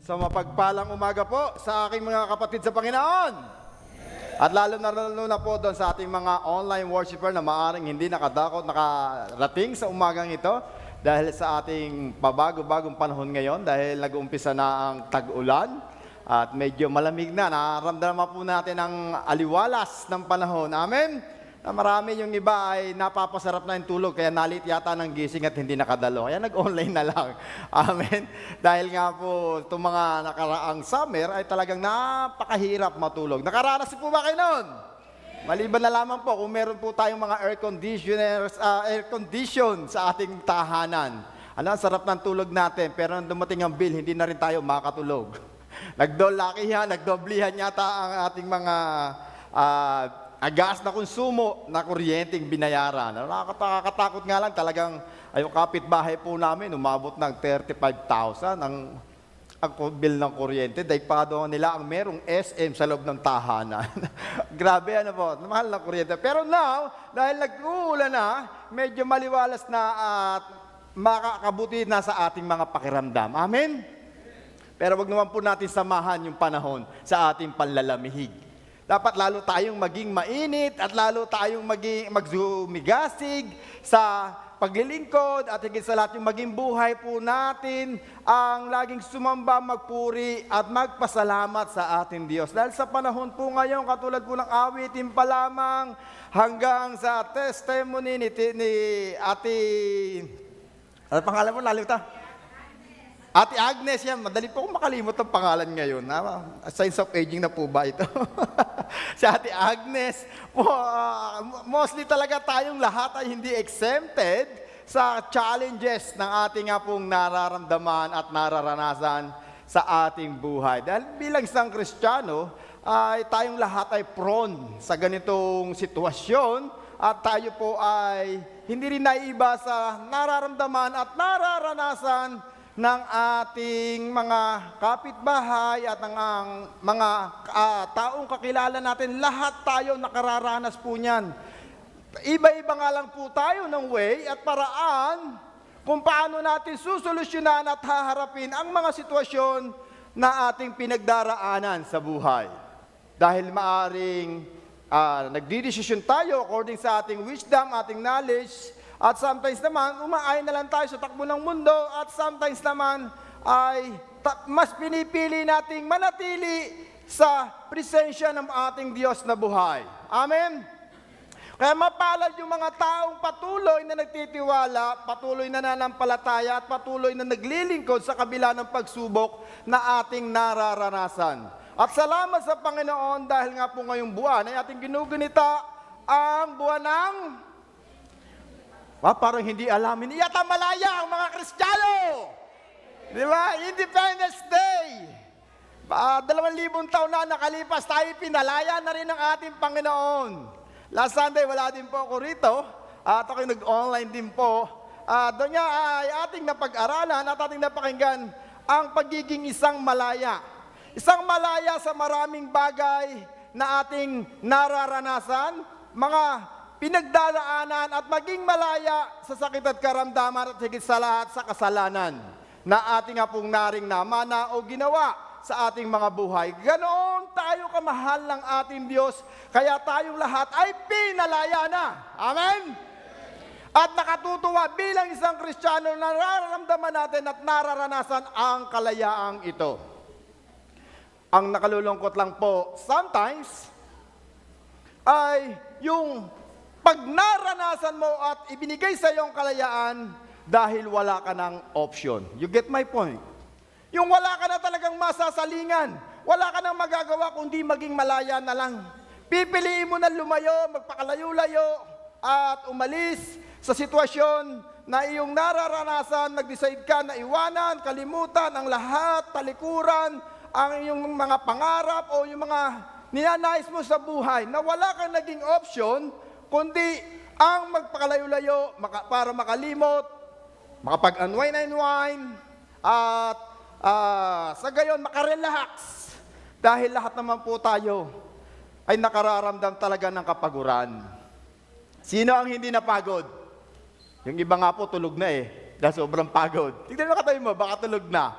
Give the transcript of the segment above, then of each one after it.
Sa mapagpalang umaga po sa aking mga kapatid sa Panginoon. At lalo na po doon sa ating mga online worshiper na maaring hindi nakarating sa umagang ito dahil sa ating pabago-bagong panahon ngayon dahil nag-uumpisa na ang tag-ulan at medyo malamig na. Nararamdaman po natin ang aliwalas ng panahon. Amen? Na marami yung iba ay napapasarap na yung tulog kaya nalit yata ng gising at hindi nakadalo. Kaya nag-online na lang. Amen. Dahil nga po itong mga nakaraang summer ay talagang napakahirap matulog. Nakaranas po ba kayo nun? Maliban na lamang po kung meron po tayong mga air condition sa ating tahanan. Ano, ang sarap ng tulog natin pero nang dumating ang bill, hindi na rin tayo makatulog. Nagdoblihan yata ang ating mga gas na konsumo na kuryenteng binayaran. Nakakatakot nga lang talagang yung kapitbahay po namin umabot ng 35,000 ang bill ng kuryente. Dahil pa doon nila ang merong SM sa loob ng tahanan. Grabe ano po, mahal na kuryente. Pero now, dahil nag-uulan na, medyo maliwalas na at makakabuti na sa ating mga pakiramdam. Amen? Pero wag naman po natin samahan yung panahon sa ating panlalamihig. Dapat lalo tayong maging mainit at lalo tayong magsumigasig sa paglilingkod at higit sa lahat yung maging buhay po natin ang laging sumamba, magpuri at magpasalamat sa ating Diyos. Dahil sa panahon po ngayon, katulad po ng awitin pa lamang hanggang sa testimony ni Ate, ano pangalan mo? Lalita? Ate Agnes, yan. Madali po akong makalimot ang pangalan ngayon. Signs of aging na po ba ito? Si Ate Agnes, mostly talaga tayong lahat ay hindi exempted sa challenges ng ating nga pong nararamdaman at nararanasan sa ating buhay. Dahil bilang isang Kristiyano, ay tayong lahat ay prone sa ganitong sitwasyon at tayo po ay hindi rin naiiba sa nararamdaman at nararanasan ng ating mga kapitbahay at ng mga taong kakilala natin. Lahat tayo nakararanas po niyan. Iba-iba nga lang po tayo ng way at paraan kung paano natin susolusyonan at haharapin ang mga sitwasyon na ating pinagdaraanan sa buhay. Dahil maaring nagdidesisyon tayo according sa ating wisdom, ating knowledge, at sometimes naman, umaayon na lang tayo sa takbo ng mundo at sometimes naman ay mas pinipili nating manatili sa presensya ng ating Diyos na buhay. Amen? Kaya mapalad yung mga taong patuloy na nagtitiwala, patuloy na nananampalataya at patuloy na naglilingkod sa kabila ng pagsubok na ating nararanasan. At salamat sa Panginoon dahil nga po ngayong buwan ay ating ginugunita ang buwan ng parang hindi alamin. Iyata malaya ang mga Kristiyano. Di ba? Independence Day. 2,000 taon na nakalipas, tayo pinalaya na rin ng ating Panginoon. Last Sunday, wala din po ako rito. At ako nag-online din po. Doon nga ay ating napag-aralan at ating napakinggan ang pagiging isang malaya. Isang malaya sa maraming bagay na ating nararanasan, mga pinagdaraanan at maging malaya sa sakit at karamdaman at higit sa lahat sa kasalanan na ating nga pong naring namana o ginawa sa ating mga buhay. Ganoon tayo kamahal ng ating Diyos, kaya tayong lahat ay pinalaya na. Amen? At nakatutuwa bilang isang Kristiyano na nararamdaman natin at nararanasan ang kalayaang ito. Ang nakalulungkot lang po, sometimes, ay yung pag naranasan mo at ibinigay sa iyong kalayaan dahil wala ka ng option. You get my point? Yung wala ka na talagang masasalingan, wala ka nang magagawa kundi maging malaya na lang. Pipiliin mo na lumayo, magpakalayo-layo at umalis sa sitwasyon na iyong nararanasan, nag-decide ka na iwanan, kalimutan ang lahat, talikuran, ang iyong mga pangarap o yung mga ninanais mo sa buhay na wala kang naging option kundi ang magpakalayo-layo para makalimot, makapag-unwind at sa gayon makarelax. Dahil lahat naman po tayo ay nakararamdam talaga ng kapaguran. Sino ang hindi napagod? Yung iba nga po tulog na dahil sobrang pagod. Tignan mo katabi mo, baka tulog na.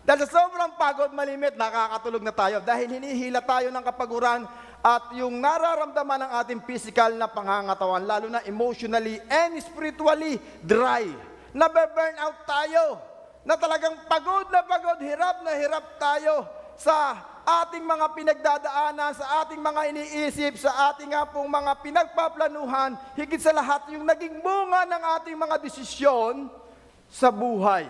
Dahil sa sobrang pagod, malimit, nakakatulog na tayo dahil hinihila tayo ng kapaguran at yung nararamdaman ng ating physical na pangangatawan, lalo na emotionally and spiritually dry. Nabe-burn out tayo, na talagang pagod na pagod, hirap na hirap tayo sa ating mga pinagdadaanan, sa ating mga iniisip, sa ating nga pong mga pinagpaplanuhan, higit sa lahat yung naging bunga ng ating mga desisyon sa buhay.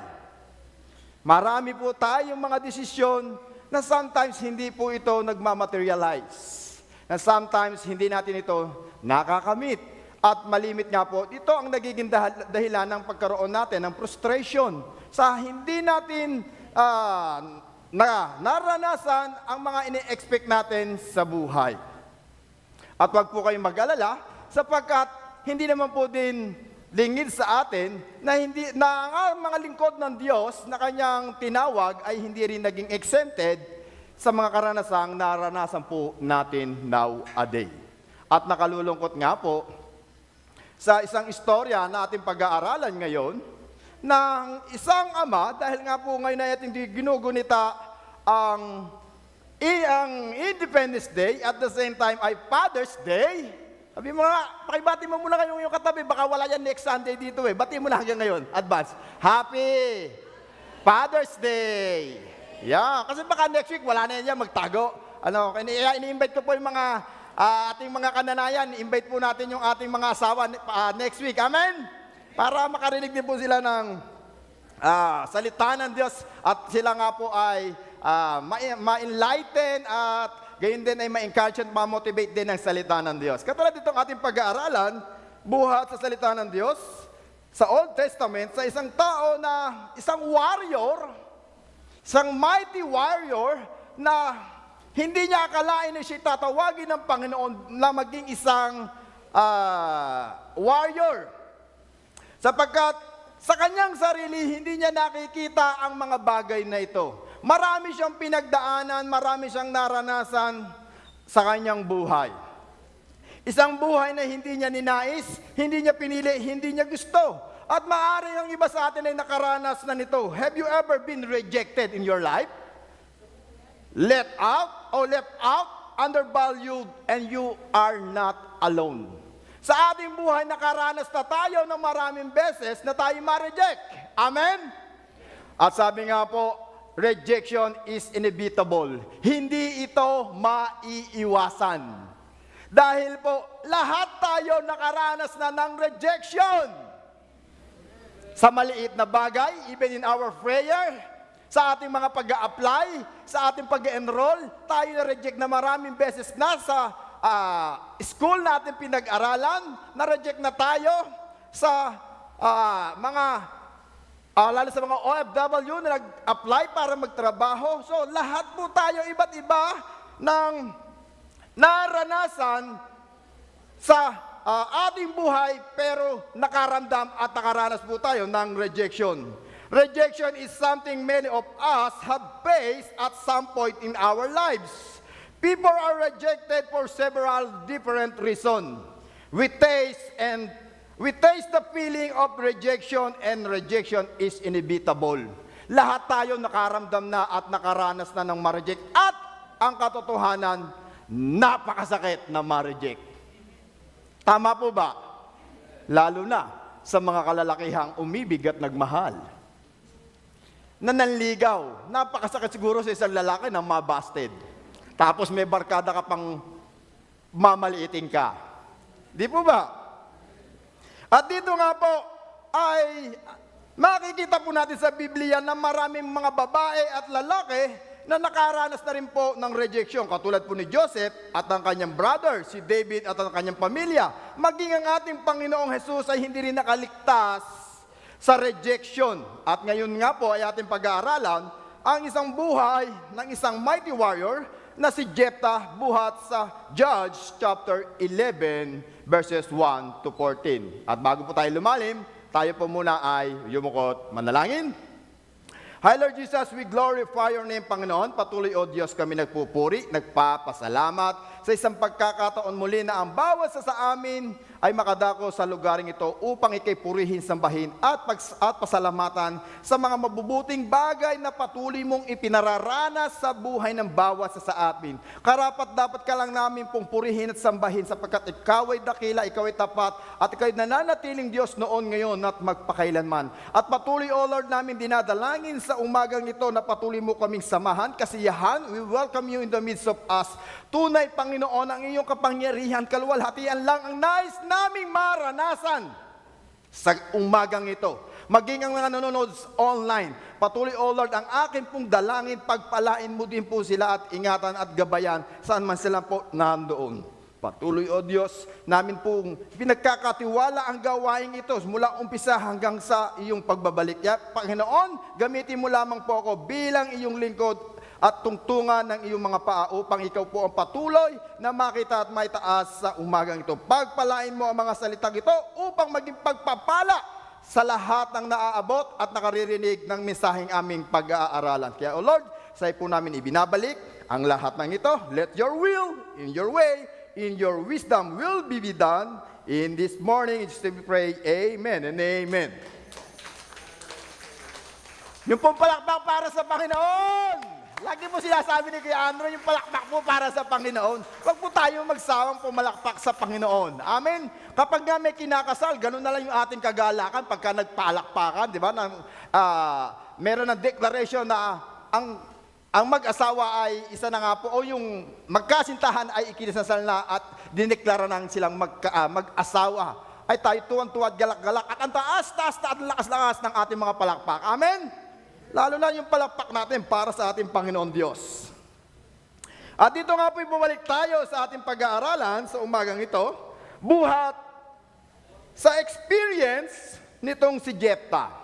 Marami po tayong mga desisyon na sometimes hindi po ito nagmamaterialize. Na sometimes hindi natin ito nakakamit. At malimit nga po, ito ang nagiging dahilan ng pagkaroon natin ng frustration sa hindi natin naranasan ang mga ini-expect natin sa buhay. At wag po kayong mag-alala sapagkat hindi naman po din lingid sa atin na ang mga lingkod ng Diyos na kanyang tinawag ay hindi rin naging exempted sa mga karanasang naranasan po natin nowadays. At nakalulungkot nga po sa isang istorya na ating pag-aaralan ngayon ng isang ama, dahil nga po ngayon ay ating ginugunita ang Independence Day at the same time ay Father's Day. Sabi mo nga, pakibati mo muna kayong yung katabi, baka wala yan next Sunday dito eh. Bati mo na hanggang ngayon, advance. Happy Father's Day! Yeah, kasi baka next week wala na yan magtago. Ini-invite ko po yung mga ating mga kananayan, invite po natin yung ating mga asawa next week. Amen? Para makarinig din po sila ng salita ng Diyos at sila nga po ay ma-enlighten at gayon din ay ma-encourage at ma-motivate din ang salita ng Diyos. Katulad itong ating pag-aaralan, buhat sa salita ng Diyos, sa Old Testament, sa isang tao na, isang warrior, isang mighty warrior na hindi niya akalain na siya tatawagin ng Panginoon na maging isang warrior. Sapagkat sa kanyang sarili, hindi niya nakikita ang mga bagay na ito. Marami siyang pinagdaanan, marami siyang naranasan sa kanyang buhay. Isang buhay na hindi niya ninais, hindi niya pinili, hindi niya gusto. At maaari ang iba sa atin ay nakaranas na nito. Have you ever been rejected in your life? Left out, undervalued, and you are not alone. Sa ating buhay, nakaranas na tayo ng maraming beses na tayo ma-reject. Amen? At sabi nga po, rejection is inevitable. Hindi ito maiiwasan. Dahil po, lahat tayo nakaranas na ng rejection. Sa maliit na bagay, even in our prayer, sa ating mga pag-a-apply, sa ating pag-enroll, tayo na-reject na maraming beses na sa school natin pinag-aralan, na-reject na tayo sa lalo sa mga OFW na nag-apply para magtrabaho. So, lahat po tayo iba't iba ng naranasan sa ating buhay, pero nakaramdam at nakaranas po tayo ng rejection. Rejection is something many of us have faced at some point in our lives. People are rejected for several different reasons. We taste the feeling of rejection, and rejection is inevitable. Lahat tayo nakaramdam na at nakaranas na ng ma-reject. At ang katotohanan, napakasakit na ma-reject. Tama po ba? Lalo na sa mga kalalakihang umibig at nagmahal. Na nanligaw. Napakasakit siguro sa isang lalaki na mabasted. Tapos may barkada ka pang mamaliitin ka. Di po ba? At dito nga po ay makikita po natin sa Biblia na maraming mga babae at lalaki na nakaranas na rin po ng rejection. Katulad po ni Joseph at ang kanyang brother, si David at ang kanyang pamilya. Maging ang ating Panginoong Jesus ay hindi rin nakaligtas sa rejection. At ngayon nga po ay ating pag-aaralan ang isang buhay ng isang mighty warrior na si Jephthah buhat sa Judges chapter 11 verses 1 to 14. At bago po tayo lumalim, tayo po muna ay yumukot manalangin. Hi Lord Jesus, we glorify your name, Panginoon. Patuloy o Diyos kami nagpupuri, nagpapasalamat sa isang pagkakataon muli na ang bawat sa amin ay makadako sa lugaring ito upang ikay purihin, sambahin at pasalamatan sa mga mabubuting bagay na patuloy mong ipinararanas sa buhay ng bawat sa amin. Karapat dapat ka lang namin pong purihin at sambahin sapagkat ikaw ay dakila, ikaw ay tapat, at ikaw ay nananatiling Diyos noon, ngayon at magpakailanman. At patuloy, O Lord, namin dinadalangin sa umagang ito na patuloy mo kaming samahan, kasiyahan. We welcome you in the midst of us. Tunay, Panginoon, ang iyong kapangyarihan, kaluwalhatian lang ang nais naming maranasan sa umagang ito. Maging ang mga nanonood online, patuloy, O Lord, ang akin pong dalangin, pagpalain mo din po sila at ingatan at gabayan saan man sila po nandoon. Patuloy, O Diyos, namin pong pinagkakatiwala ang gawain ito mula umpisa hanggang sa iyong pagbabalik. Panginoon, gamitin mo lamang po ako bilang iyong lingkod at tungtungan ng iyong mga paa upang ikaw po ang patuloy na makita at maitaas sa umagang ito. Pagpalain mo ang mga salitang ito upang maging pagpapala sa lahat ng naaabot at nakaririnig ng mensaheng aming pag-aaralan. Kaya, O Lord, sa po namin ibinabalik ang lahat ng ito. Let your will, in your way, in your wisdom will be done in this morning. It's to be prayed. Amen and amen. Yung pong palakpak para sa Panginoon. Lagi po sinasabi ni Kuya Andrew, yung palakpak po para sa Panginoon. Huwag po tayo magsawang pumalakpak sa Panginoon. Amen? Kapag nga may kinakasal, ganun na lang yung ating kagalakan pagka nagpalakpakan, di ba? Meron ng declaration na ang mag-asawa ay isa na nga po, o yung magkasintahan ay ikinasal na at dineklara nang silang mag-asawa. Ay tayo tuwan-tuwa at galak-galak at ang taas-taas at lakas-lakas ng ating mga palakpak. Amen? Lalo na yung palakpak natin para sa ating Panginoon Diyos. At dito nga po bumalik tayo sa ating pag-aaralan sa umagang ito, buhat sa experience nitong si Jephthah.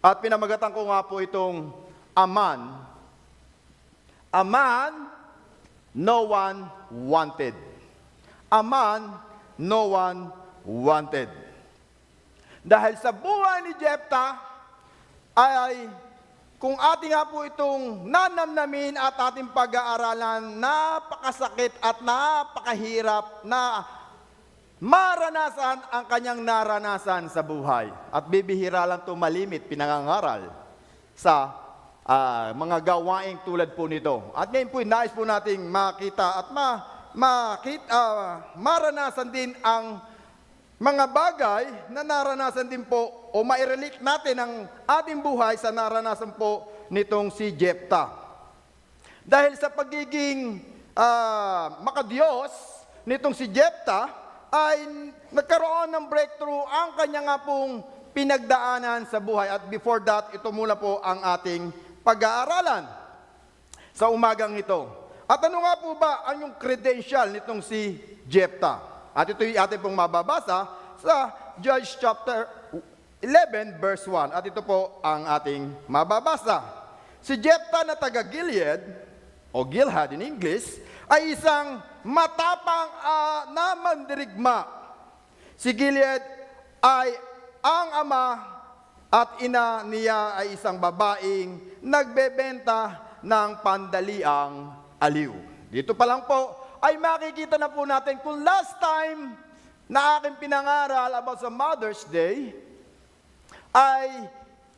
At pinamagatan ko nga po itong Aman. Aman, no one wanted. Aman, no one wanted. Dahil sa buhay ni Jephthah, ay kung ating nga po itong nanamnamin at ating pag-aaralan, napakasakit at napakahirap na maranasan ang kanyang naranasan sa buhay. At bibihira lang ito malimit, pinangangaral sa mga gawaing tulad po nito. At ngayon po, nais po nating makita at maranasan din ang mga bagay na naranasan din po o mairelate natin ang ating buhay sa naranasan po nitong si Jephthah. Dahil sa pagiging makadiyos nitong si Jephthah ay nagkaroon ng breakthrough ang kanya nga pong pinagdaanan sa buhay. At before that, ito muna po ang ating pag-aaralan sa umagang ito. At ano nga po ba ang yung credential nitong si Jephthah? At ito yung ating pong mababasa sa Judges chapter 11 verse 1. At ito po ang ating mababasa. Si Jephthah na taga Gilead, o Gilhad in English, ay isang matapang na mandirigma. Si Gilead ay ang ama at ina niya ay isang babaeng nagbebenta ng pandaliang aliw. Dito pa lang po, ay makikita na po natin kung last time na aking pinangaral about sa Mother's Day, ay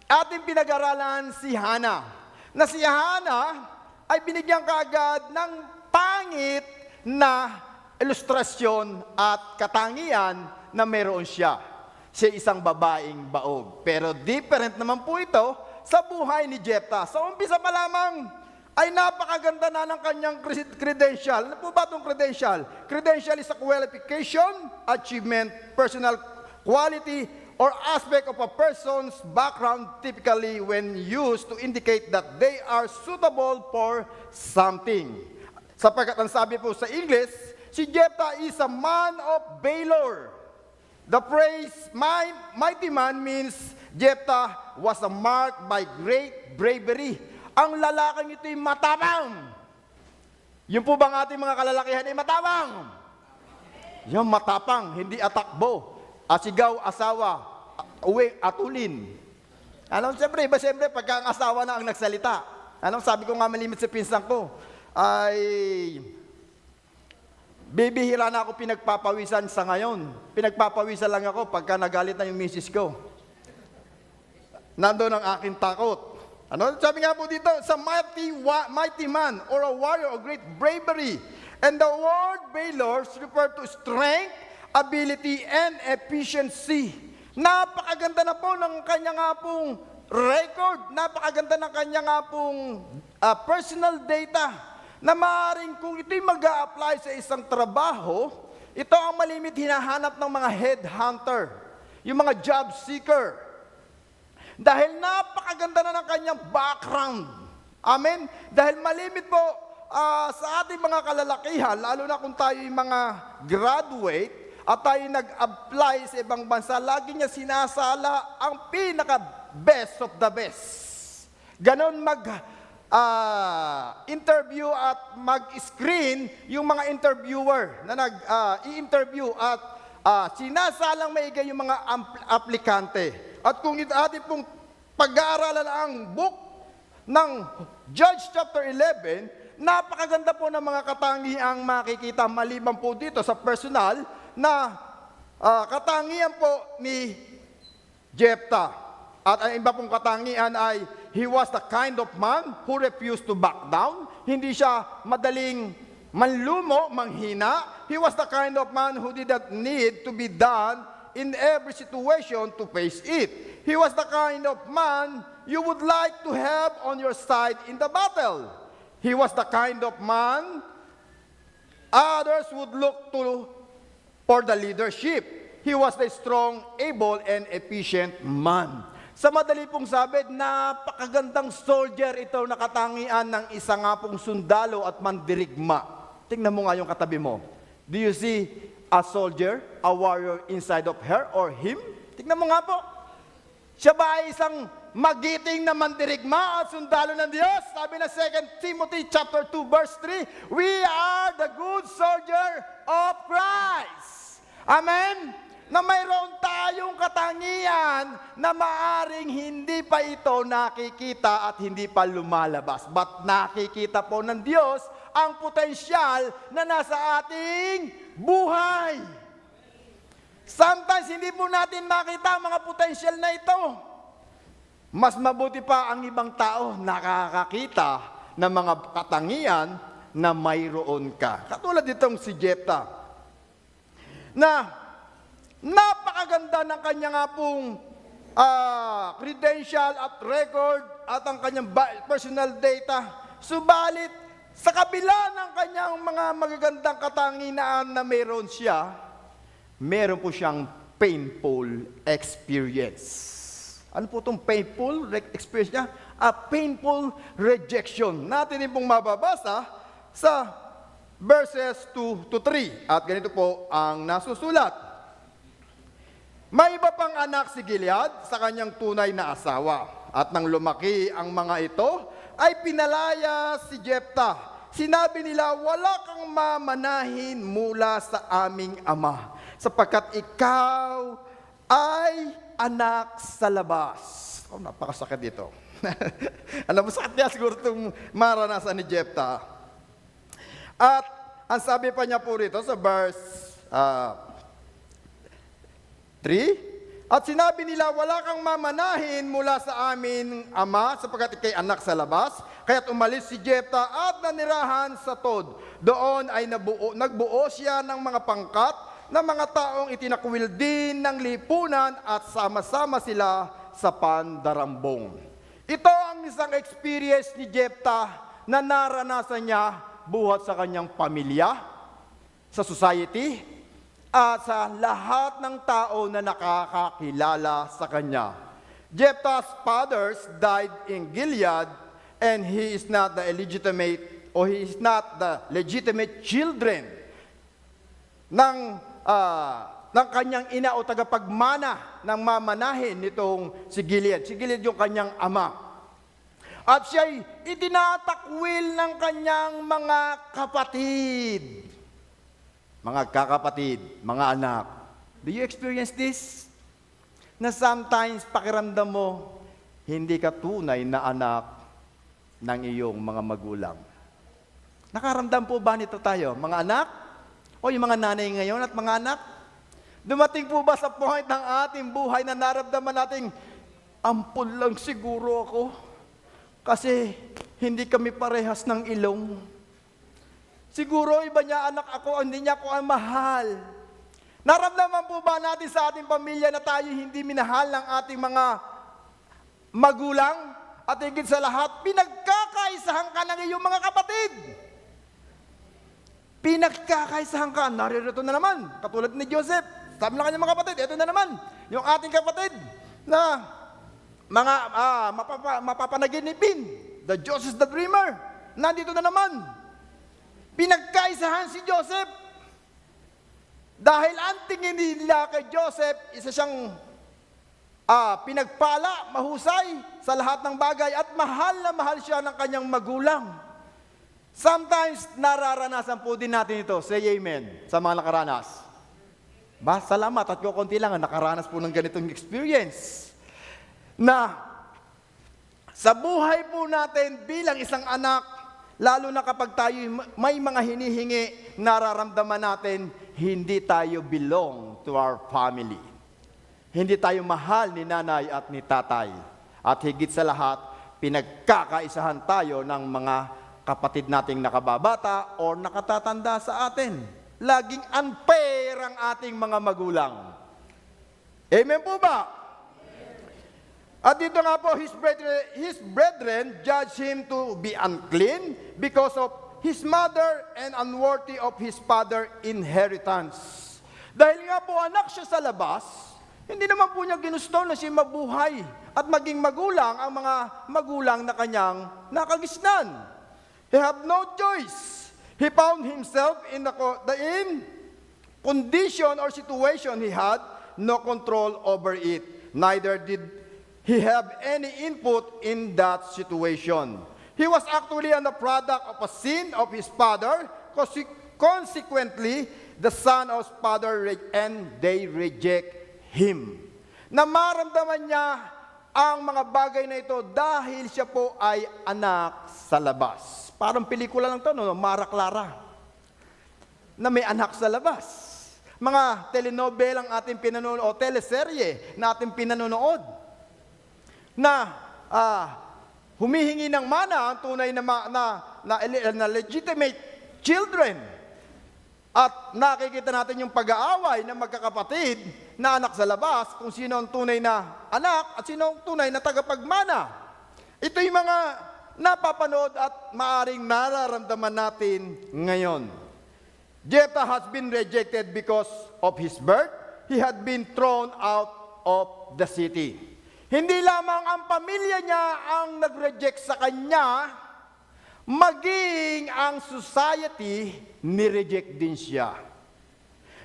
ating pinag-aralan si Hannah. Na si Hannah ay binigyan kaagad ng pangit na ilustrasyon at katangian na meron siya. Siya isang babaeng baog. Pero different naman po ito sa buhay ni Jephthah. Sa umpisa pa lamang, ay napakaganda na ng kanyang credential. Ano po ba itong credential? Credential is a qualification, achievement, personal quality, or aspect of a person's background typically when used to indicate that they are suitable for something. Sapagkat ang sabi po sa English, si Jephthah is a man of valor. The phrase mighty man means Jephthah was marked by great bravery. Ang lalaking ito'y matapang. Yung po bang ating mga kalalakihan ay matapang? Yung matapang, hindi atakbo. Asigaw, asawa, uwi, atulin. Siyempre, pagka ang asawa na ang nagsalita. Sabi ko nga malimit sa pinsan ko, ay bibihira na ako pinagpapawisan sa ngayon. Pinagpapawisan lang ako pagka nagalit na yung misis ko. Nandoon ang aking takot. Ano? Sabi nga po dito, sa mighty man or a warrior of great bravery. And the word valor refer to strength, ability, and efficiency. Napakaganda na po ng kanya nga pong record. Napakaganda ng kanya nga pong personal data. Na maaaring kung ito'y mag-a-apply sa isang trabaho, ito ang malimit hinahanap ng mga headhunter, yung mga job seeker. Dahil napakaganda na ng kanyang background. Amen? Dahil malimit po sa ating mga kalalakihan, lalo na kung tayo yung mga graduate, at tayo nag-apply sa ibang bansa, lagi niya sinasala ang pinaka-best of the best. Ganon interview at mag-screen yung mga interviewer na nag-i-interview at sinasalang maigay yung mga aplikante. At kung atin pong pag-aaralan ang book ng Judge chapter 11, napakaganda po ng mga katangiang makikita maliban po dito sa personal na katangian po ni Jephthah. At ang iba pong katangian ay, he was the kind of man who refused to back down. Hindi siya madaling manlumo, manghina. He was the kind of man who did not need to be done in every situation to face it. He was the kind of man you would like to have on your side in the battle. He was the kind of man others would look to for the leadership. He was the strong, able, and efficient man. Sa madali pong sabi, napakagandang soldier ito na katangian ng isa nga pong sundalo at mandirigma. Tingnan mo nga yung katabi mo. Do you see a soldier, a warrior inside of her or him? Tingnan mo nga po. Siya ba ay isang magiting na mandirigma at sundalo ng Diyos? Sabi na 2 Timothy chapter 2 verse 3, we are the good soldier of Christ. Amen? Na mayroon tayong katangian na maaring hindi pa ito nakikita at hindi pa lumalabas. But nakikita po ng Diyos ang potensyal na nasa ating buhay. Sometimes hindi po natin makita ang mga potensyal na ito. Mas mabuti pa ang ibang tao nakakakita ng mga katangian na mayroon ka. Katulad itong si Jephthah na napakaganda ng kanya nga pong credential at record at ang kanyang personal data. Subalit, sa kabila ng kanyang mga magagandang katangian na meron siya, meron po siyang painful experience. Ano po itong painful experience niya? A painful rejection. Natin din pong mababasa sa verses 2 to 3. At ganito po ang nasusulat. May iba pang anak si Gilead sa kanyang tunay na asawa. At nang lumaki ang mga ito, ay pinalaya si Jephthah. Sinabi nila, wala kang mamanahin mula sa aming ama, sapagkat ikaw ay anak sa labas. Oh, napakasakit dito. Alam mo, sakit niya siguro itong maranasan ni Jephthah. At ang sabi pa niya po rito sa verse 3, at sinabi nila, wala kang mamanahin mula sa amin, ama, sapagkat ikay anak sa labas. Kaya't umalis si Jephthah at nanirahan sa Tod. Doon ay nagbuo siya ng mga pangkat na mga taong itinakwil din ng lipunan at sama-sama sila sa pandarambong. Ito ang isang experience ni Jephthah na naranasan niya buhat sa kanyang pamilya, sa society, at sa lahat ng tao na nakakakilala sa kanya. Jephthah's fathers died in Gilead, and he is not the legitimate children ng kanyang ina o tagapagmana ng mamanahin nitong si Gilead. Si Gilead yung kanyang ama. At siya'y itinatakwil ng kanyang mga kapatid. Mga kakapatid, mga anak, do you experience this? Na sometimes pakiramdam mo, hindi ka tunay na anak ng iyong mga magulang. Nakaramdam po ba nito tayo, mga anak? O O yung mga nanay ngayon at mga anak, dumating po ba sa point ng ating buhay na naramdaman nating ampun lang siguro ako kasi hindi kami parehas ng ilong. Siguro iba niya anak ako, hindi niya ako ang mahal. Naramdaman po ba natin sa ating pamilya na tayo hindi minahal ng ating mga magulang? At higit sa lahat, pinagkakaisahan ka ng iyong mga kapatid. Pinagkakaisahan ka. Naririto na naman, katulad ni Joseph. Sabi ng kanyang mga kapatid, ito na naman, yung ating kapatid na mga mapapanaginipin. The Joseph the Dreamer. Nandito na naman. Pinagkaisahan si Joseph. Dahil ang tingin nila kay Joseph, isa siyang pinagpala, mahusay sa lahat ng bagay at mahal na mahal siya ng kanyang magulang. Sometimes, nararanasan po din natin ito. Say amen sa mga nakaranas. Salamat at kukunti lang ang nakaranas po ng ganitong experience. Na sa buhay po natin bilang isang anak, lalo na kapag tayo may mga hinihingi, nararamdaman natin, hindi tayo belong to our family. Hindi tayo mahal ni nanay at ni tatay. At higit sa lahat, pinagkakaisahan tayo ng mga kapatid nating nakababata o nakatatanda sa atin. Laging unfair ang ating mga magulang. Amen po ba? At dito nga po, his brethren judged him to be unclean because of his mother and unworthy of his father inheritance. Dahil nga po anak siya sa labas, hindi naman po niya ginusto na siya mabuhay at maging magulang ang mga magulang na kanyang nakagisnan. He had no choice. He found himself in condition or situation he had no control over it. Neither did he have any input in that situation. He was actually the product of a sin of his father. Consequently, the son of his father and they reject him. Na maramdaman niya ang mga bagay na ito dahil siya po ay anak sa labas. Parang pelikula lang ito, no? Mara Clara, na may anak sa labas. Mga telenovelang ating pinanonood o teleserye na ating pinanonood na humihingi ng mana ang tunay na legitimate children. At nakikita natin yung pag-aaway ng magkakapatid na anak sa labas, kung sino ang tunay na anak at sino ang tunay na tagapagmana. Ito yung mga napapanood at maaring nararamdaman natin ngayon. Jephthah has been rejected because of his birth. He had been thrown out of the city. Hindi lamang ang pamilya niya ang nag-reject sa kanya, maging ang society, nireject din siya.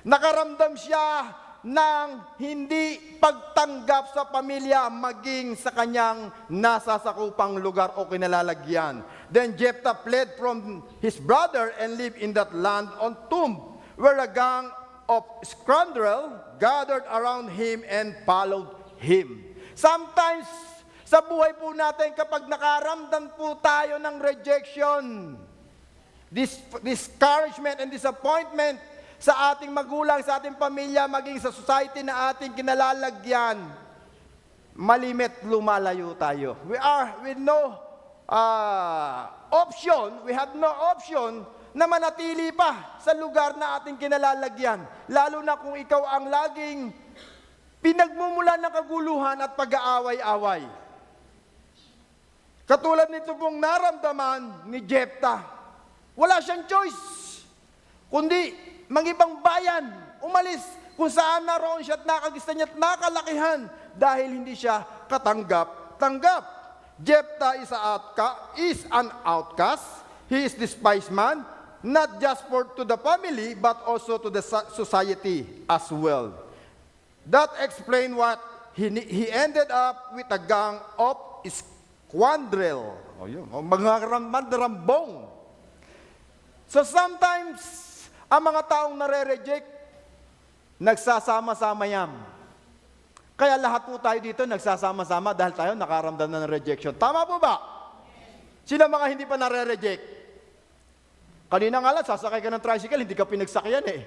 Nakaramdam siya ng hindi pagtanggap sa pamilya, maging sa kanyang nasasakupang lugar o kinalalagyan. Then Jephthah fled from his brother and lived in that land on Tob, where a gang of scoundrels gathered around him and followed him. Sometimes, sa buhay po natin, kapag nakaramdam po tayo ng rejection, discouragement and disappointment sa ating magulang, sa ating pamilya, maging sa society na ating kinalalagyan, malimit lumalayo tayo. We have no option na manatili pa sa lugar na ating kinalalagyan. Lalo na kung ikaw ang laging pinagmumulan ng kaguluhan at pag-aaway-away. Katulad nito pong naramdaman ni Jephthah, wala siyang choice, kundi mangibang bayan, umalis kung saan naroon siya at nakagistan niya at nakalakihan dahil hindi siya katanggap-tanggap. Jephthah is an outcast. He is despised man, not just to the family, but also to the society as well. That explains what he ended up with a gang of scoundrels. Mga mandarambong. So sometimes, ang mga taong nare-reject, nagsasama-sama yan. Kaya lahat po tayo dito nagsasama-sama dahil tayo nakaramdam na ng rejection. Tama po ba? Sino mga hindi pa nare-reject? Kanina nga lang, sasakay ka ng tricycle, hindi ka pinagsakyan eh.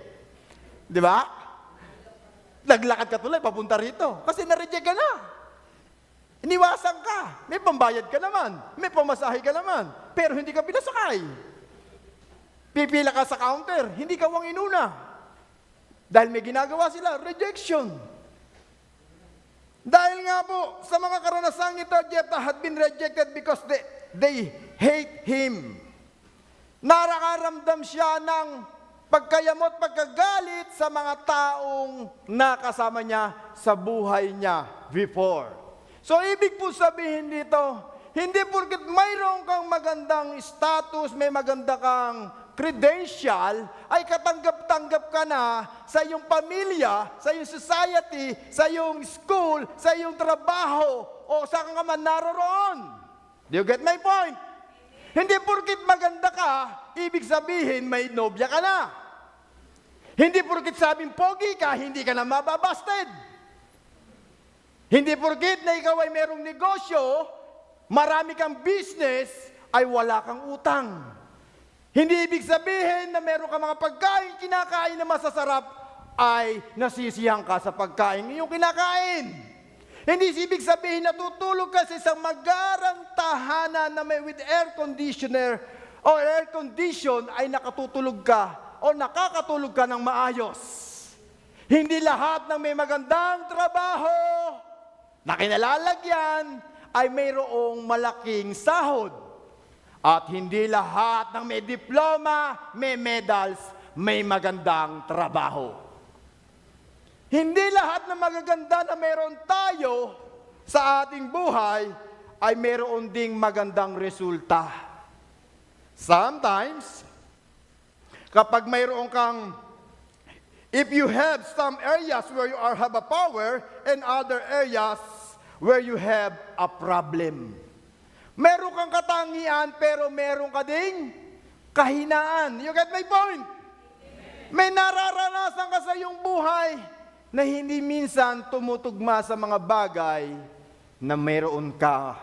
Di ba? Naglakad ka tuloy, papunta rito. Kasi na-reject ka na. Iniwasan ka. May pambayad ka naman. May pamasahe ka naman. Pero hindi ka pinasakay. Pipila ka sa counter, hindi ka wang inuna. Dahil may ginagawa sila, rejection. Dahil nga po, sa mga karanasang ito, Jephthah had been rejected because they hate him. Narakaramdam siya ng pagkayamot, pagkagalit sa mga taong nakasama niya sa buhay niya before. So, ibig po sabihin dito, hindi porket mayroon kang magandang status, may maganda kang credential, ay katanggap-tanggap ka na sa iyong pamilya, sa iyong society, sa iyong school, sa iyong trabaho, o saan ka man naroroon. Do you get my point? Hindi porket maganda ka, ibig sabihin may nobya ka na. Hindi porket sabing pogi ka, hindi ka na mababasted. Hindi porket na ikaw ay merong negosyo, marami kang business, ay wala kang utang. Hindi ibig sabihin na meron ka mga pagkain, kinakain na masasarap, ay nasisiyang ka sa pagkain iyong kinakain. Hindi ibig sabihin na tutulog ka sa isang magarang tahanan na may with air conditioner o air condition ay nakatutulog ka o nakakatulog ka ng maayos. Hindi lahat ng may magandang trabaho na kinalalagyan ay mayroong malaking sahod. At hindi lahat ng may diploma, may medals, may magandang trabaho. Hindi lahat ng magaganda na mayroon tayo sa ating buhay ay mayroon ding magandang resulta. Sometimes, kapag mayroon kang, if you have some areas where you have a power and other areas where you have a problem. Meron kang katangian pero meron ka ding kahinaan. You get my point? May nararanasan ka sa iyong buhay na hindi minsan tumutugma sa mga bagay na meron ka.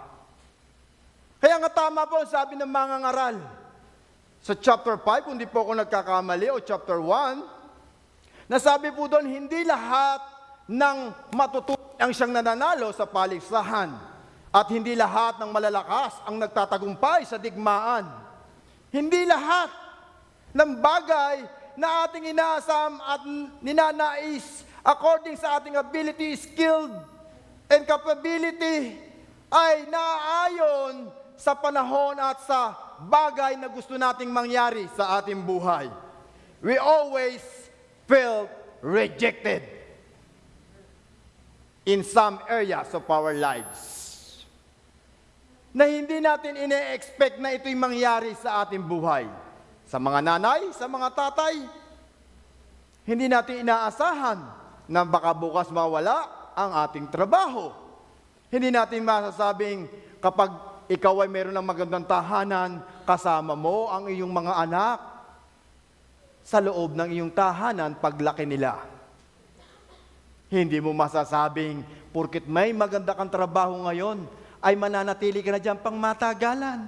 Kaya nga tama po sabi ng mga ngaral. Sa chapter 5, kung di po ako nagkakamali, o chapter 1, nasabi po doon, hindi lahat ng matutunan ang siyang nananalo sa paligsahan. At hindi lahat ng malalakas ang nagtatagumpay sa digmaan. Hindi lahat ng bagay na ating inaasam at ninanais according sa ating ability, skill, and capability ay naaayon sa panahon at sa bagay na gusto nating mangyari sa ating buhay. We always felt rejected in some areas of our lives na hindi natin ine-expect na ito'y mangyari sa ating buhay. Sa mga nanay, sa mga tatay, hindi natin inaasahan na baka bukas mawala ang ating trabaho. Hindi natin masasabing kapag ikaw ay meron ng magandang tahanan, kasama mo ang iyong mga anak sa loob ng iyong tahanan paglaki nila. Hindi mo masasabing porket may maganda kang trabaho ngayon, ay mananatili ka na dyan pang matagalan.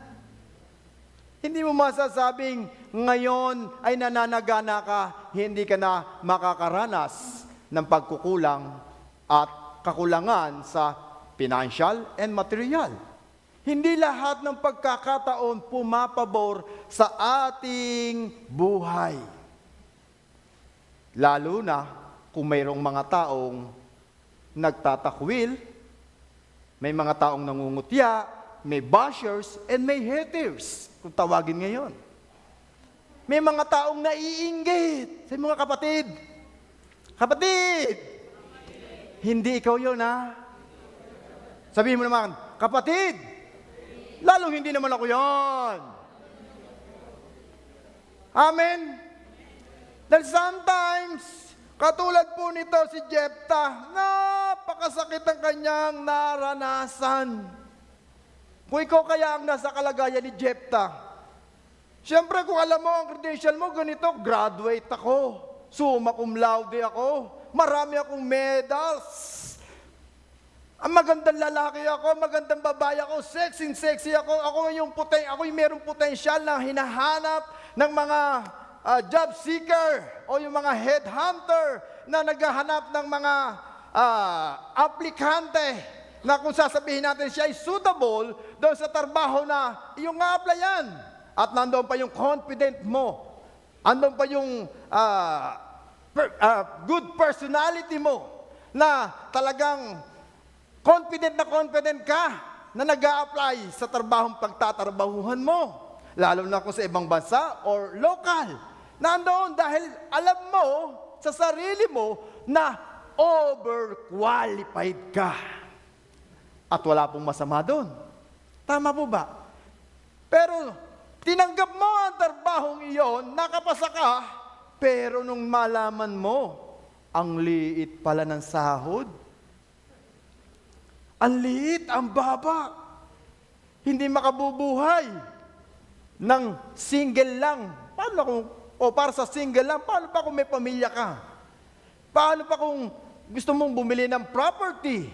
Hindi mo masasabing ngayon ay nananagana ka, hindi ka na makakaranas ng pagkukulang at kakulangan sa financial and material. Hindi lahat ng pagkakataon pumapabor sa ating buhay. Lalo na kung mayroong mga taong nagtatakwil, may mga taong nangungutya, may bashers, and may haters, kung tawagin ngayon. May mga taong naiinggit sa mga kapatid. Kapatid! Hindi ikaw yun, ha? Sabihin mo naman, kapatid! Lalong hindi naman ako yun. Amen? Dahil sometimes, katulad po nito si Jephthah, napakasakit ang kanyang naranasan. Kung ikaw kaya ang nasa kalagayan ni Jephthah, siyempre kung alam mo ang credential mo, ganito, graduate ako, summa cum laude ako, marami akong medals, ang magandang lalaki ako, magandang babae ako, sexy ako, ako yung merong potensyal na hinahanap ng mga job seeker o yung mga headhunter na naghahanap ng mga aplikante na kung sasabihin natin siya ay suitable doon sa trabaho na iyong nga-applyan. At nandoon pa yung confident mo. Andun pa yung good personality mo na talagang confident ka na nag-a-apply sa trabahong pagtatrabahuhan mo. Lalo na kung sa ibang bansa or local. Nandoon dahil alam mo sa sarili mo na overqualified ka. At wala pong masama doon. Tama po ba? Pero tinanggap mo ang trabahong iyon, nakapasa ka, pero nung malaman mo, ang liit pala ng sahod. Ang liit, ang baba. Hindi makabubuhay ng single lang. Paano kung, o para sa single lang, paano pa kung may pamilya ka? Paano pa kung gusto mong bumili ng property?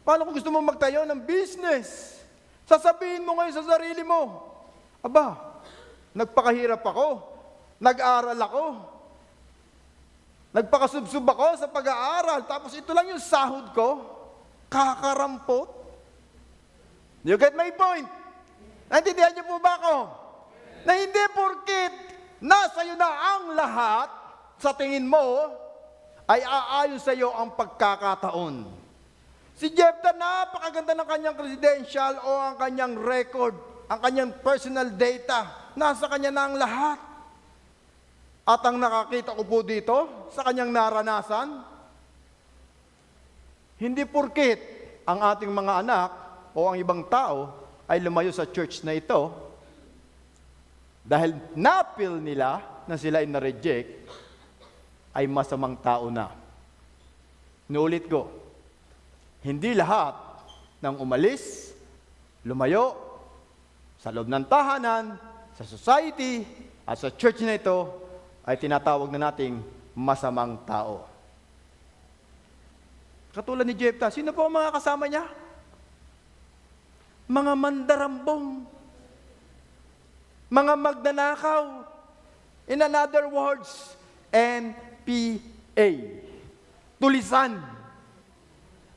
Paano kung gusto mong magtayo ng business? Sasabihin mo ngayon sa sarili mo, aba, nagpakahirap ako, nag-aral ako, nagpakasubsub ako sa pag-aaral, tapos ito lang yung sahod ko, kakarampot. You get my point? Naintindihan niyo po ba ako? Na hindi porkit nasa iyo na ang lahat, sa tingin mo, ay aayon sa iyo ang pagkakataon. Si Jephthah, napakaganda ng kanyang credential o ang kanyang record, ang kanyang personal data. Nasa kanya na ang lahat. At ang nakakita ko po dito, sa kanyang naranasan, hindi porkit ang ating mga anak o ang ibang tao ay lumayo sa church na ito, dahil na-feel nila na sila ay na-reject, ay masamang tao na. Nuulit ko, hindi lahat ng umalis, lumayo, sa loob ng tahanan, sa society, at sa church na ito, ay tinatawag na nating masamang tao. Katulad ni Jephthah, sino po ang mga kasama niya? Mga mandarambong, mga magnanakaw, in another words, NPA, tulisan,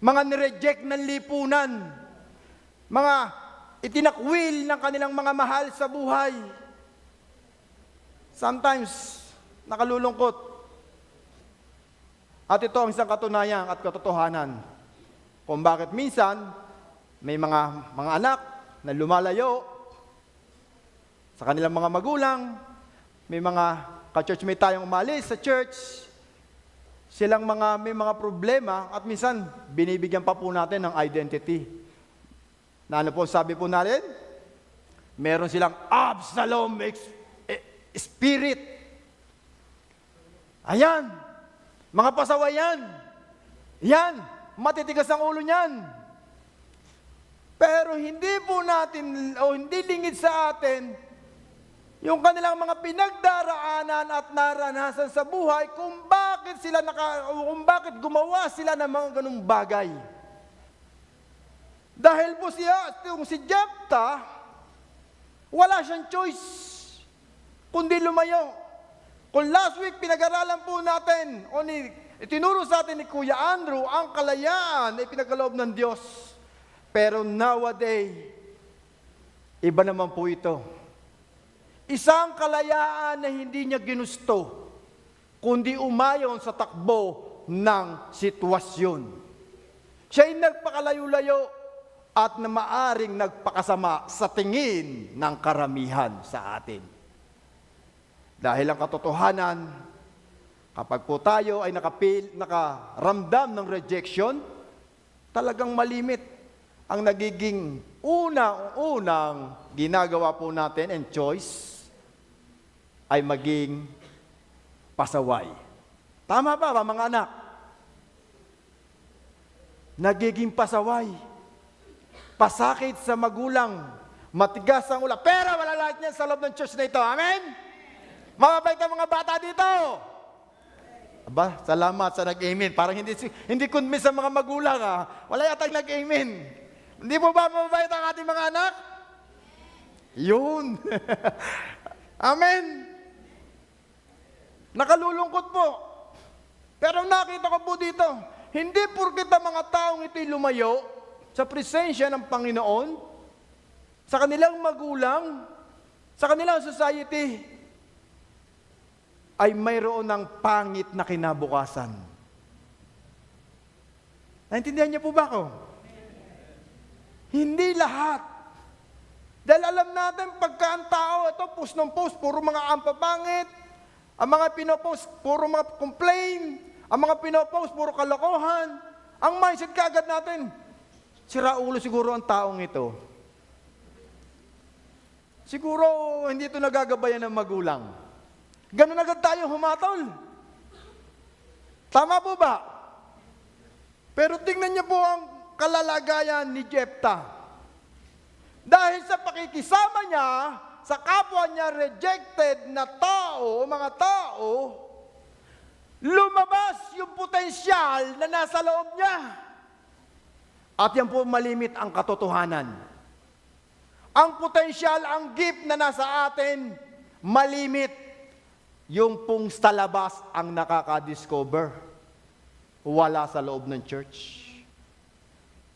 mga nireject ng lipunan, mga itinakwil ng kanilang mga mahal sa buhay. Sometimes, nakalulungkot. At ito ang isang katunayan at katotohanan kung bakit minsan may mga anak na lumalayo sa kanilang mga magulang, may mga ka-churchmate tayong umalis sa church, silang may mga problema at minsan binibigyan pa po natin ng identity. Na ano po sabi po natin? Meron silang Absalom spirit. Ayan, mga pasaway yan. Yan, matitigas ang ulo niyan. Pero hindi po natin, o hindi lingid sa atin, yung kanilang mga pinagdaraanan at naranasan sa buhay, kung bakit gumawa sila ng mga ganung bagay. Dahil po si Jephthah, wala siyang choice, kundi lumayo. Kung last week pinag-aralan po natin, itinuro sa atin ni Kuya Andrew, ang kalayaan ay pinagkaloob ng Diyos. Pero nowadays, iba naman po ito. Isang kalayaan na hindi niya ginusto, kundi umayon sa takbo ng sitwasyon. Siya'y nagpakalayo-layo at na maaring nagpakasama sa tingin ng karamihan sa atin. Dahil ang katotohanan, kapag po tayo ay nakaramdam ng rejection, talagang malimit ang nagiging unang ginagawa po natin and choice ay maging pasaway. Tama ba mga anak? Nagiging pasaway. Pasakit sa magulang. Matigas ang ulo. Pero wala lahat niyan sa loob ng church na ito. Amen? Mababait ang mga bata dito. Aba, salamat sa nag-amen. Parang hindi convince ang mga magulang. Wala yatang nag-amen. Hindi po ba mababait ang ating mga anak? Yun. Amen. Nakalulungkot po. Pero nakita ko po dito, hindi porket ang mga taong ito'y lumayo sa presensya ng Panginoon, sa kanilang magulang, sa kanilang society, ay mayroon ng pangit na kinabukasan. Naintindihan niyo po ba ako? Hindi lahat. Dahil alam natin, pagka ang tao, ito, post ng post, puro mga ampapangit, ang mga pinopost, puro mga complain, ang mga pinopost, puro kalokohan. Ang mindset kaagad natin, sira ulo siguro ang taong ito. Siguro, hindi ito nagagabayan ng magulang. Ganun agad tayo humatol. Tama po ba? Pero tingnan niyo po ang kalalagayan ni Jephthah. Dahil sa pakikisama niya, sa kapwa niya rejected na tao, mga tao, lumabas yung potensyal na nasa loob niya. At yan po malimit ang katotohanan. Ang potensyal, ang gift na nasa atin, malimit. Yung pong sa labas ang nakaka-discover. Wala sa loob ng church.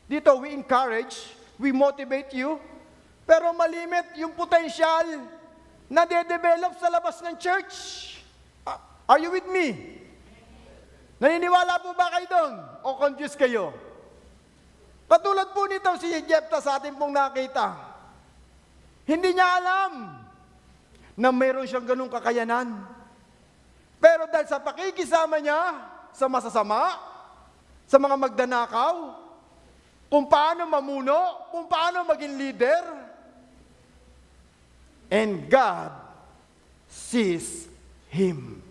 Dito, we encourage, we motivate you, pero malimit yung potensyal na de-develop sa labas ng church. Are you with me? Naniniwala po ba kayo doon? O confused kayo? Katulad po nito si Jephthah sa ating pong nakita. Hindi niya alam na mayroon siyang ganung kakayanan. Pero dahil sa pakikisama niya sa masasama, sa mga magdanakaw, kung paano mamuno, kung paano maging leader, and God sees him.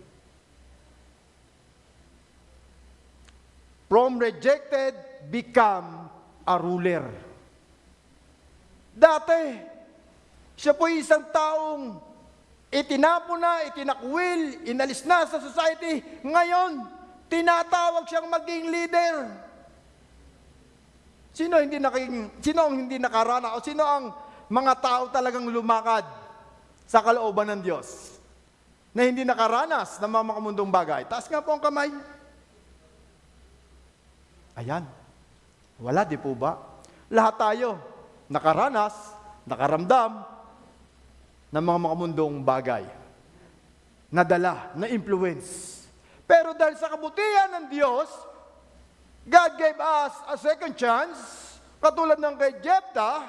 From rejected, become a ruler. Dati, siya po isang taong itinapo na, itinakwil, inalis na sa society. Ngayon, tinatawag siyang maging leader. Sino ang hindi nakarana o sino ang mga tao talagang lumakad sa kalooban ng Diyos na hindi nakaranas ng mga makamundong bagay? Taas nga po ang kamay. Ayan. Wala, di po ba? Lahat tayo nakaranas, nakaramdam ng mga makamundong bagay. Nadala, na-influence. Pero dahil sa kabutihan ng Diyos, God gave us a second chance, katulad ng kay Jephthah,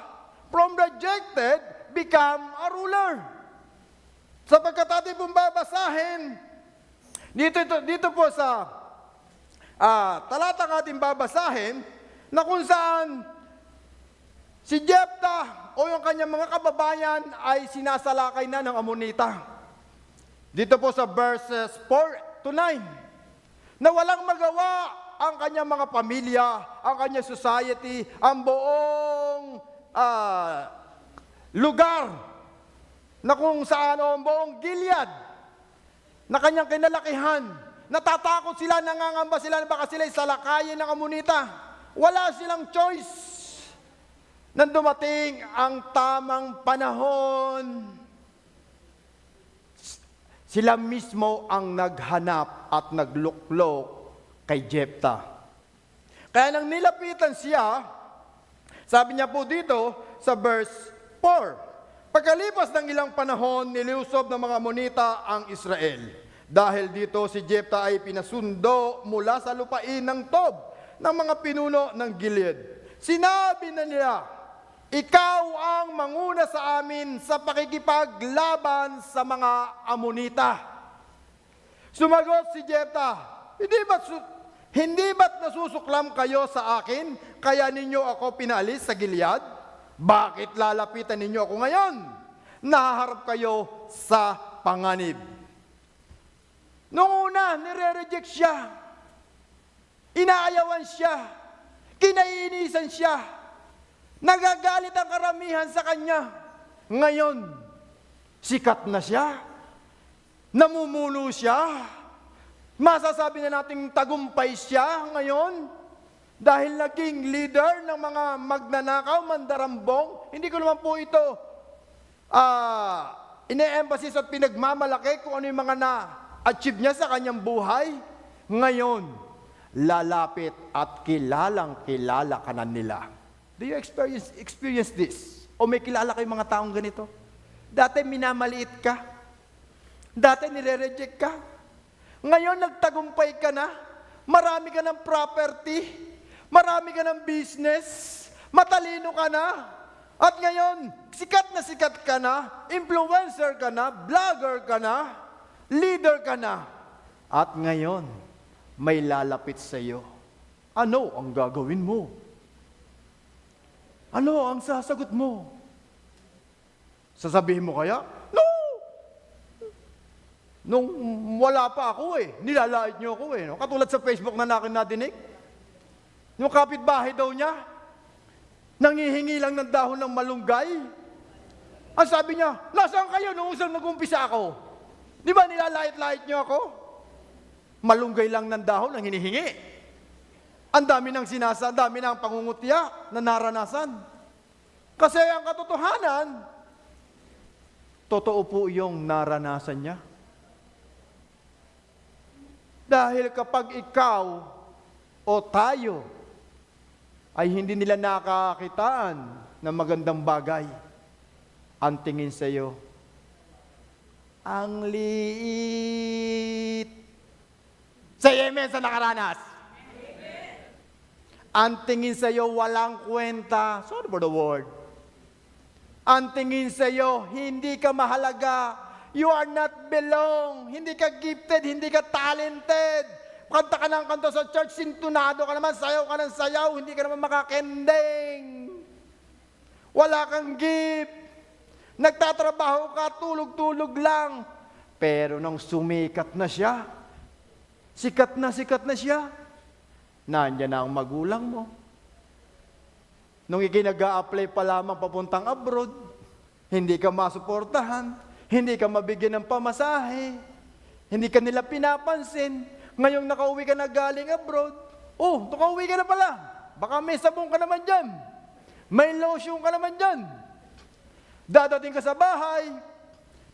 from rejected, become a ruler. Sapagkat ating pong babasahin, dito po sa talatang ating babasahin, na kung saan si Jephthah o yung kanyang mga kababayan ay sinasalakay na ng Amonita. Dito po sa verses 4 to 9, na walang magawa ang kanyang mga pamilya, ang kanyang society, ang buong lugar na kung saan o ang buong Gilead na kanyang kinalakihan. Natatakot sila, nangangamba sila na baka sila salakayin ng Amonita. Wala silang choice. Nang dumating ang tamang panahon, sila mismo ang naghanap at nagluklok kay Jephthah. Kaya nang nilapitan siya, sabi niya po dito sa verse 4, pagkalipas ng ilang panahon, niliusob ng mga Amonita ang Israel. Dahil dito si Jephthah ay pinasundo mula sa lupain ng Tob ng mga pinuno ng Gilead. Sinabi na nila, ikaw ang manguna sa amin sa pakikipaglaban sa mga Amonita. Sumagot si Jephthah, hindi ba't nasusuklam kayo sa akin, kaya ninyo ako pinalis sa Gilead? Bakit lalapitan ninyo ako ngayon? Nahaharap kayo sa panganib. Noong una, nire-reject siya. Inaayawan siya. Kinaiinisan siya. Nagagalit ang karamihan sa kanya. Ngayon, sikat na siya. Namumuno siya. Masasabi na nating tagumpay siya ngayon dahil naging leader ng mga magnanakaw, mandarambong. Hindi ko naman po ito ine-emphasize at pinagmamalaki kung ano yung mga na-achieve niya sa kanyang buhay, ngayon, lalapit at kilala ka na nila. Do you experience this? O may kilala kayong mga taong ganito? Dati minamaliit ka. Dati nire-reject ka. Ngayon nagtagumpay ka na. Marami ka ng property. Marami ka ng business. Matalino ka na. At ngayon, sikat ka na. Influencer ka na. Vlogger ka na. Leader ka na. At ngayon, may lalapit sa iyo. Ano ang gagawin mo? Ano ang sasagot mo? Sasabihin mo kaya, no! Nung wala pa ako nilalait niyo ako no? Katulad sa Facebook na nadinig. Yung kapitbahay daw niya, nangihingi lang ng dahon ng malunggay. Ang sabi niya, nasaan kayo nung usang nag-umpisa ako? Di ba nilalait-lait niyo ako? Malunggay lang ng dahon ang hinihingi. Ang dami ng pangungutya na naranasan. Kasi ang katotohanan, totoo po yung naranasan niya. Dahil kapag ikaw o tayo ay hindi nila nakakitaan ng magandang bagay, ang tingin sa iyo, ang liit. Say amen sa nakaranas. Amen. Ang tingin sa iyo, walang kwenta. Sorry for the word. Ang tingin sa iyo, hindi ka mahalaga. You are not belong. Hindi ka gifted, hindi ka talented. Kanta ka ng kanta sa church, sintunado ka naman, sayaw ka ng sayaw, hindi ka naman makakending. Wala kang gift. Nagtatrabaho ka, tulog-tulog lang. Pero nang sumikat na siya, sikat na siya, nandiyan na ang magulang mo. Nung ikinag-a-apply pa lamang papuntang abroad, hindi ka masuportahan, hindi ka mabigyan ng pamasahe, hindi ka nila pinapansin. Ngayong nakauwi ka na galing abroad, nakauwi ka na pala. Baka may sabong ka naman dyan. May lotion ka naman dyan. Dadating ka sa bahay,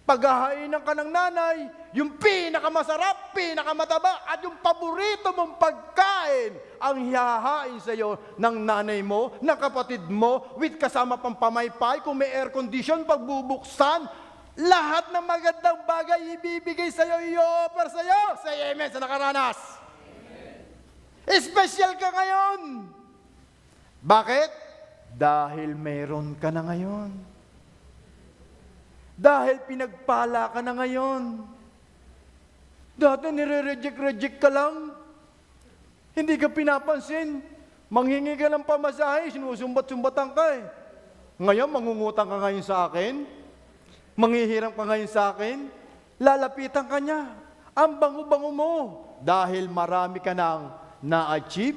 paghahainan ka ng nanay, yung pinakamasarap, pinakamataba, at yung paborito mong pagkain, ang hihahain sa iyo ng nanay mo, ng kapatid mo, with kasama pang pamaypay, kung may air condition, pagbubuksan, lahat ng magandang bagay ibibigay sa iyo, i-offer sa iyo. Say amen sa nakaranas. Amen. Special ka ngayon. Bakit? Dahil mayroon ka na ngayon. Dahil pinagpala ka na ngayon. Dati nire-reject ka lang. Hindi ka pinapansin. Manghingi ka ng pamasahe, sinusumbat-sumbatan ka Ngayon, mangungutang ka ngayon sa akin. Manghihiram ka ngayon sa akin. Lalapitan ka niya. Ang bango-bango mo. Dahil marami ka nang na-achieve.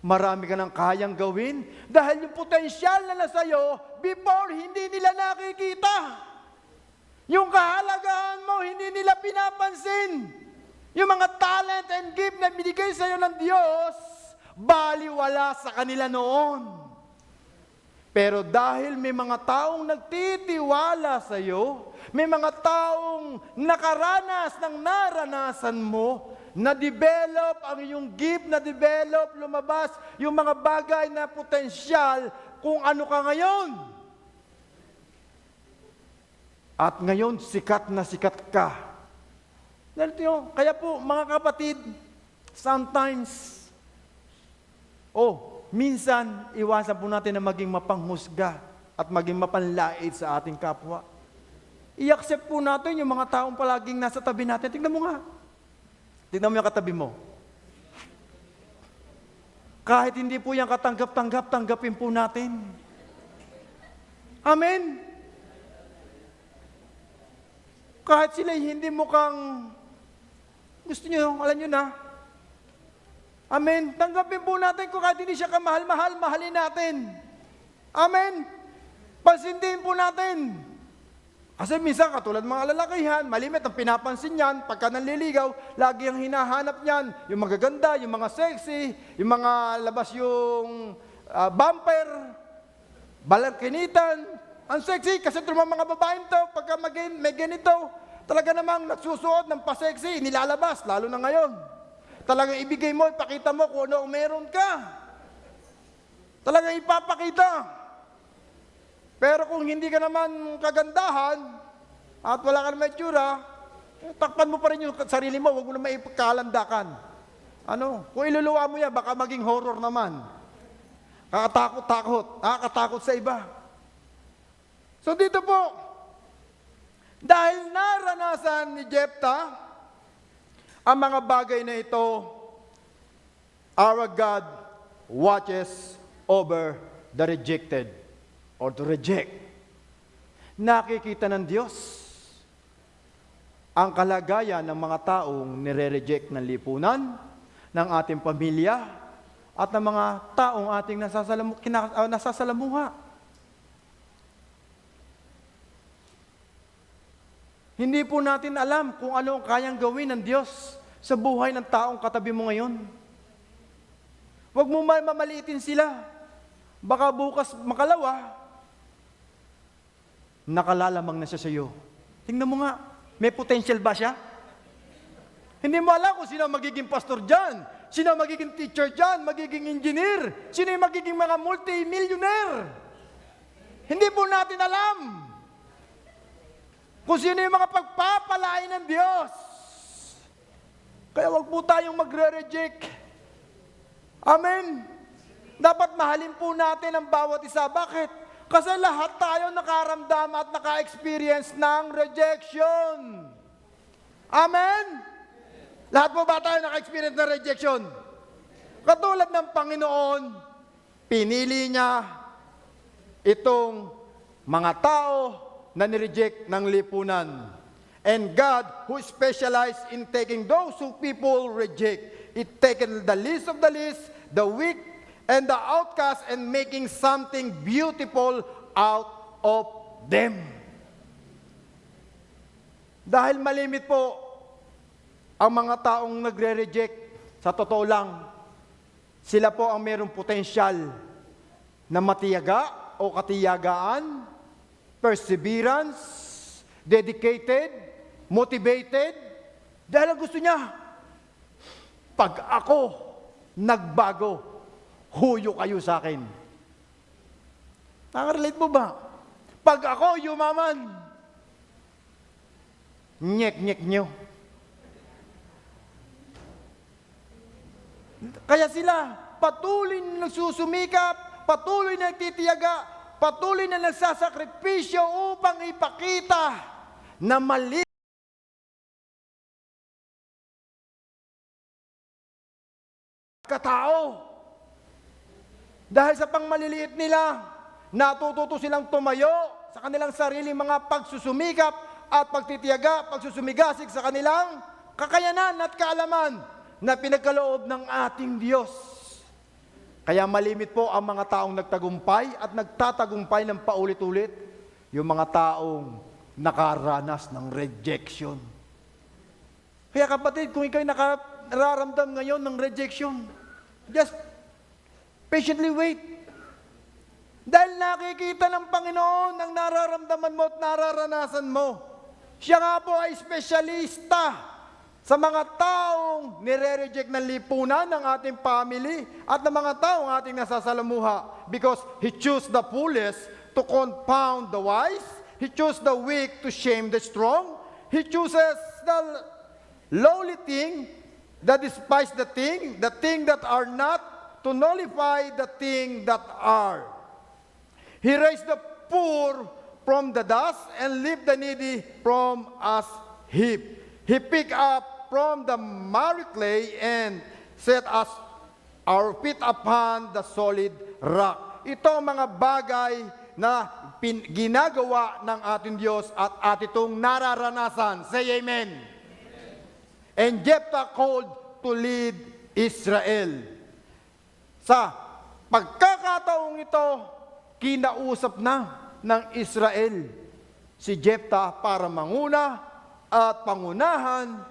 Marami ka nang kayang gawin. Dahil yung potensyal na nasa iyo, before, hindi nila nakikita. Yung kahalagahan mo, hindi nila pinapansin. Yung mga talent and gift na binigay sa iyo ng Diyos, baliwala sa kanila noon. Pero dahil may mga taong nagtitiwala sa iyo, may mga taong nakaranas ng naranasan mo, na-develop ang iyong gift, na-develop, lumabas yung mga bagay na potensyal kung ano ka ngayon. At ngayon, sikat na sikat ka. Kaya po, mga kapatid, sometimes, minsan, iwasan po natin na maging mapanghusga at maging mapanlait sa ating kapwa. I-accept po natin yung mga taong palaging nasa tabi natin. Tingnan mo nga. Tingnan mo yung katabi mo. Kahit hindi po yung katanggap-tanggap, tanggapin po natin. Amen? Kahit sila hindi mukhang gusto nyo, alam nyo na. Amen. Tanggapin po natin kung kahit hindi siya kamahal-mahal, mahalin natin. Amen. Pansindin po natin. Kasi minsan, katulad mga lalakihan, malimit ang pinapansin niyan, pagka nanliligaw, lagi ang hinahanap niyan, yung magaganda, yung mga sexy, yung mga labas yung bumper, balakinitan, ang sexy, kasi itong mga babaeng to, pagka may ganito, Talaga namang nagsusuot ng paseksi, nilalabas, lalo na ngayon. Talagang ibigay mo, ipakita mo kung ano ang meron ka. Talagang ipapakita. Pero kung hindi ka naman kagandahan, at wala ka naman itsura, takpan mo pa rin yung sarili mo, huwag mo naman ipagkalandakan. Kung iluluwa mo yan, baka maging horror naman. Nakakatakot sa iba. So dito po, dahil naranasan ni Jephthah ang mga bagay na ito, our God watches over the rejected or to reject. Nakikita ng Diyos ang kalagayan ng mga taong nire-reject ng lipunan, ng ating pamilya, at ng mga taong ating nasasalamuha. Hindi po natin alam kung ano ang kayang gawin ng Diyos sa buhay ng taong katabi mo ngayon. Huwag mo mamaliitin sila. Baka bukas makalawa, nakalalamang na siya sa iyo. Tingnan mo nga, may potential ba siya? Hindi mo alam kung sino magiging pastor dyan, sino magiging teacher dyan, magiging engineer, sino yung magiging mga multi-millionaire. Hindi po natin alam kung sino yung mga pagpapalain ng Diyos. Kaya wag po tayong magre-reject. Amen. Dapat mahalin po natin ang bawat isa. Bakit? Kasi lahat tayo nakaramdam at naka-experience ng rejection. Amen? Lahat po ba tayo naka-experience ng rejection? Katulad ng Panginoon, pinili niya itong mga tao na nireject ng lipunan. And God, who specialized in taking those who people reject, it taken the least of the least, the weak and the outcast, and making something beautiful out of them. Dahil malimit po ang mga taong nagre-reject, sa totoo lang, sila po ang mayroong potensyal na matiyaga o katiyagaan, perseverance, dedicated, motivated, dahil ang gusto niya, pag ako nagbago, huyo kayo sa akin. Nakarelate mo ba? Pag ako yumaman, nyek-nyek nyo. Kaya sila, patuloy na nagsusumikap, patuloy na nagtitiyaga, patuloy na nagsasakripisyo upang ipakita na mali katao. Dahil sa pangmaliliit nila, natututo silang tumayo sa kanilang sariling mga pagsusumikap at pagtitiyaga, pagsusumigasig sa kanilang kakayanan at kaalaman na pinagkaloob ng ating Diyos. Kaya malimit po ang mga taong nagtagumpay at nagtatagumpay ng paulit-ulit, yung mga taong nakaranas ng rejection. Kaya kapatid, kung ikaw'y nararamdam ngayon ng rejection, just patiently wait. Dahil nakikita ng Panginoon ang nararamdaman mo at nararanasan mo. Siya nga po ay espesyalista sa mga taong nire-reject ng lipunan ng ating family at ng mga taong ating nasasalamuha. Because He chose the foolish to confound the wise. He chose the weak to shame the strong. He chooses the lowly thing, that despise the thing that are not, to nullify the thing that are. He raised the poor from the dust and lift the needy from as heap. He picked up from the miry clay and set us our feet upon the solid rock. Ito ang mga bagay na ginagawa ng ating Diyos at atitong nararanasan. Say amen. And Jephthah called to lead Israel. Sa pagkakataong ito, kinausap na ng Israel si Jephthah para manguna at pangunahan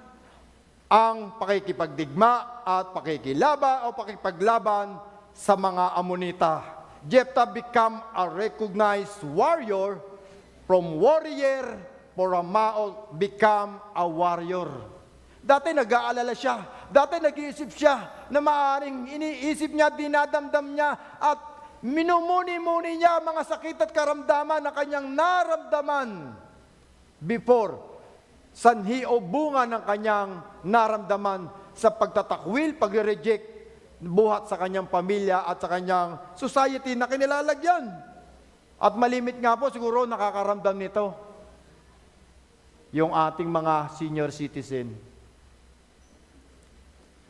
ang pakikipagdigma at pakikipaglaban sa mga Amonita. Jephthah became a recognized warrior, from warrior for a mao become a warrior. Dati nag-aalala siya. Dati nag-iisip siya na maaaring iniisip niya, dinadamdam niya, at minumuni-muni niya ang mga sakit at karamdaman na kanyang naramdaman before. Sanhi o bunga ng kanyang naramdaman sa pagtatakwil, pag-reject, buhat sa kanyang pamilya at sa kanyang society na kinilalagyan. At malimit nga po siguro nakakaramdam nito yung ating mga senior citizen.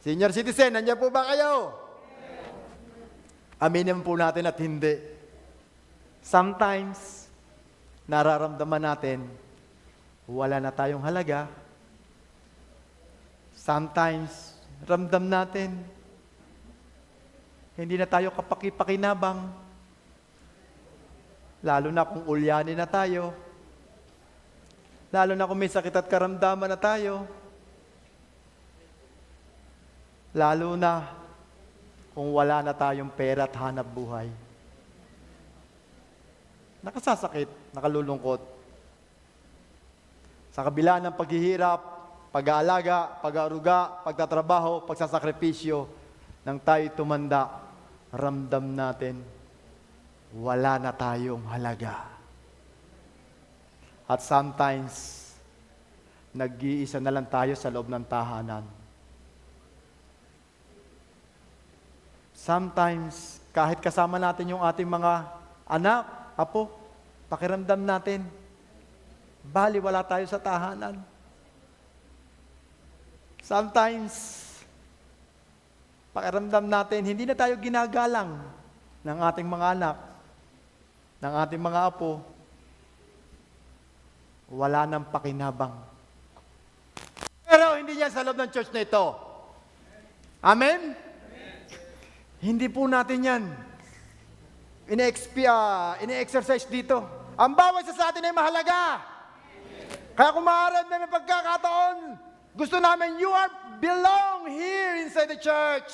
Senior citizen, nandiyan po ba kayo? Aminin po natin at hindi. Sometimes, nararamdaman natin, wala na tayong halaga. Sometimes, ramdam natin, hindi na tayo kapaki-pakinabang. Lalo na kung ulyanin na tayo. Lalo na kung may sakit at karamdaman na tayo. Lalo na kung wala na tayong pera at hanap buhay. Nakasasakit, nakalulungkot. Sa kabila ng paghihirap, pag-aalaga, pag-aaruga, pagtatrabaho, pagsasakripisyo, nang tayo tumanda, ramdam natin, wala na tayong halaga. At sometimes, nag-iisa na lang tayo sa loob ng tahanan. Sometimes, kahit kasama natin yung ating mga anak, apo, pakiramdam natin, bali wala tayo sa tahanan. Sometimes, pakiramdam natin, hindi na tayo ginagalang ng ating mga anak, ng ating mga apo. Wala nang pakinabang. Pero hindi yan sa loob ng church na ito. Amen? Hindi po natin yan ine-exercise dito. Ang bawat isa sa atin ay mahalaga. Kaya kung maaari na may pagkakataon, gusto namin you belong here inside the church.